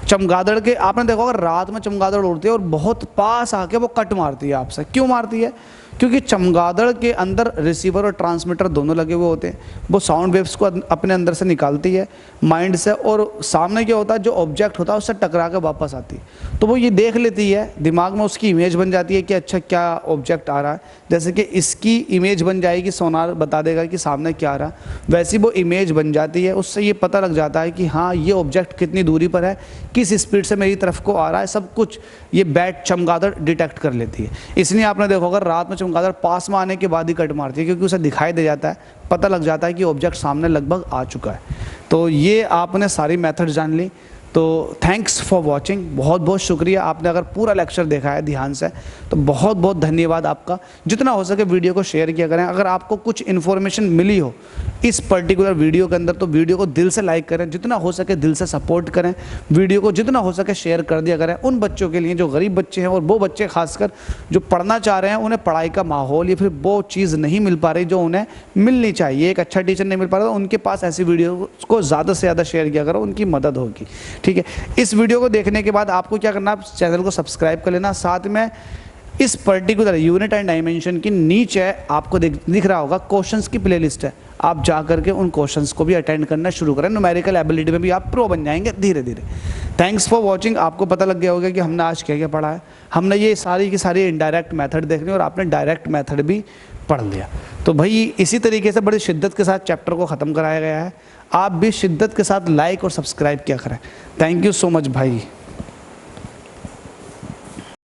चमगादड़ के आपने देखा होगा रात में चमगादड़ उड़ती है और बहुत पास आके वो कट मारती है आपसे। क्यों मारती है, क्योंकि चमगादड़ के अंदर रिसीवर और ट्रांसमीटर दोनों लगे हुए होते हैं। वो साउंड वेव्स को अपने अंदर से निकालती है माइंड से, और सामने क्या होता है, जो ऑब्जेक्ट होता है उससे टकरा के वापस आती है। तो वो ये देख लेती है, दिमाग में उसकी इमेज बन जाती है कि अच्छा क्या ऑब्जेक्ट आ रहा है। जैसे कि इसकी इमेज बन जाएगी, सोनार बता देगा कि सामने क्या आ रहा है, वैसी वो इमेज बन जाती है। उससे ये पता लग जाता है कि हाँ ये ऑब्जेक्ट कितनी दूरी पर है, किस स्पीड से मेरी तरफ को आ रहा है, सब कुछ ये बैट चमगादड़ डिटेक्ट कर लेती है। इसलिए आपने देखो अगर रात में चमगादड़ पास में आने के बाद ही कट मारती है, क्योंकि उसे दिखाई दे जाता है, पता लग जाता है कि ऑब्जेक्ट सामने लगभग आ चुका है। तो ये आपने सारी मेथड जान ली। तो थैंक्स फॉर वॉचिंग, बहुत बहुत शुक्रिया। आपने अगर पूरा लेक्चर देखा है ध्यान से तो बहुत बहुत धन्यवाद आपका। जितना हो सके वीडियो को शेयर किया करें। अगर आपको कुछ इन्फॉर्मेशन मिली हो इस पर्टिकुलर वीडियो के अंदर तो वीडियो को दिल से लाइक करें, जितना हो सके दिल से सपोर्ट करें, वीडियो को जितना हो सके शेयर कर दिया करें उन बच्चों के लिए जो गरीब बच्चे हैं, और वो बच्चे खासकर जो पढ़ना चाह रहे हैं, उन्हें पढ़ाई का माहौल या फिर वो चीज़ नहीं मिल पा रही जो उन्हें मिलनी चाहिए, एक अच्छा टीचर नहीं मिल पा रहा, तो उनके पास ऐसी वीडियो को ज़्यादा से ज़्यादा शेयर किया करो, उनकी मदद होगी। ठीक है, इस वीडियो को देखने के बाद आपको क्या करना, आप चैनल को सब्सक्राइब कर लेना। साथ में इस पर्टिकुलर यूनिट एंड डायमेंशन की नीचे आपको दिख रहा होगा क्वेश्चंस की प्लेलिस्ट है, आप जा करके उन क्वेश्चंस को भी अटेंड करना शुरू करें। न्यूमेरिकल एबिलिटी में भी आप प्रो बन जाएंगे धीरे धीरे। Thanks for watching. आपको पता लग गया होगा कि हमने आज क्या क्या पढ़ा है। हमने ये सारी की सारी इनडायरेक्ट मेथड देख ली और आपने डायरेक्ट मेथड भी पढ़ लिया। तो भाई इसी तरीके से बड़ी शिद्दत के साथ चैप्टर को ख़त्म कराया गया है। आप भी शिद्दत के साथ लाइक और सब्सक्राइब किया करें। थैंक यू सो मच भाई।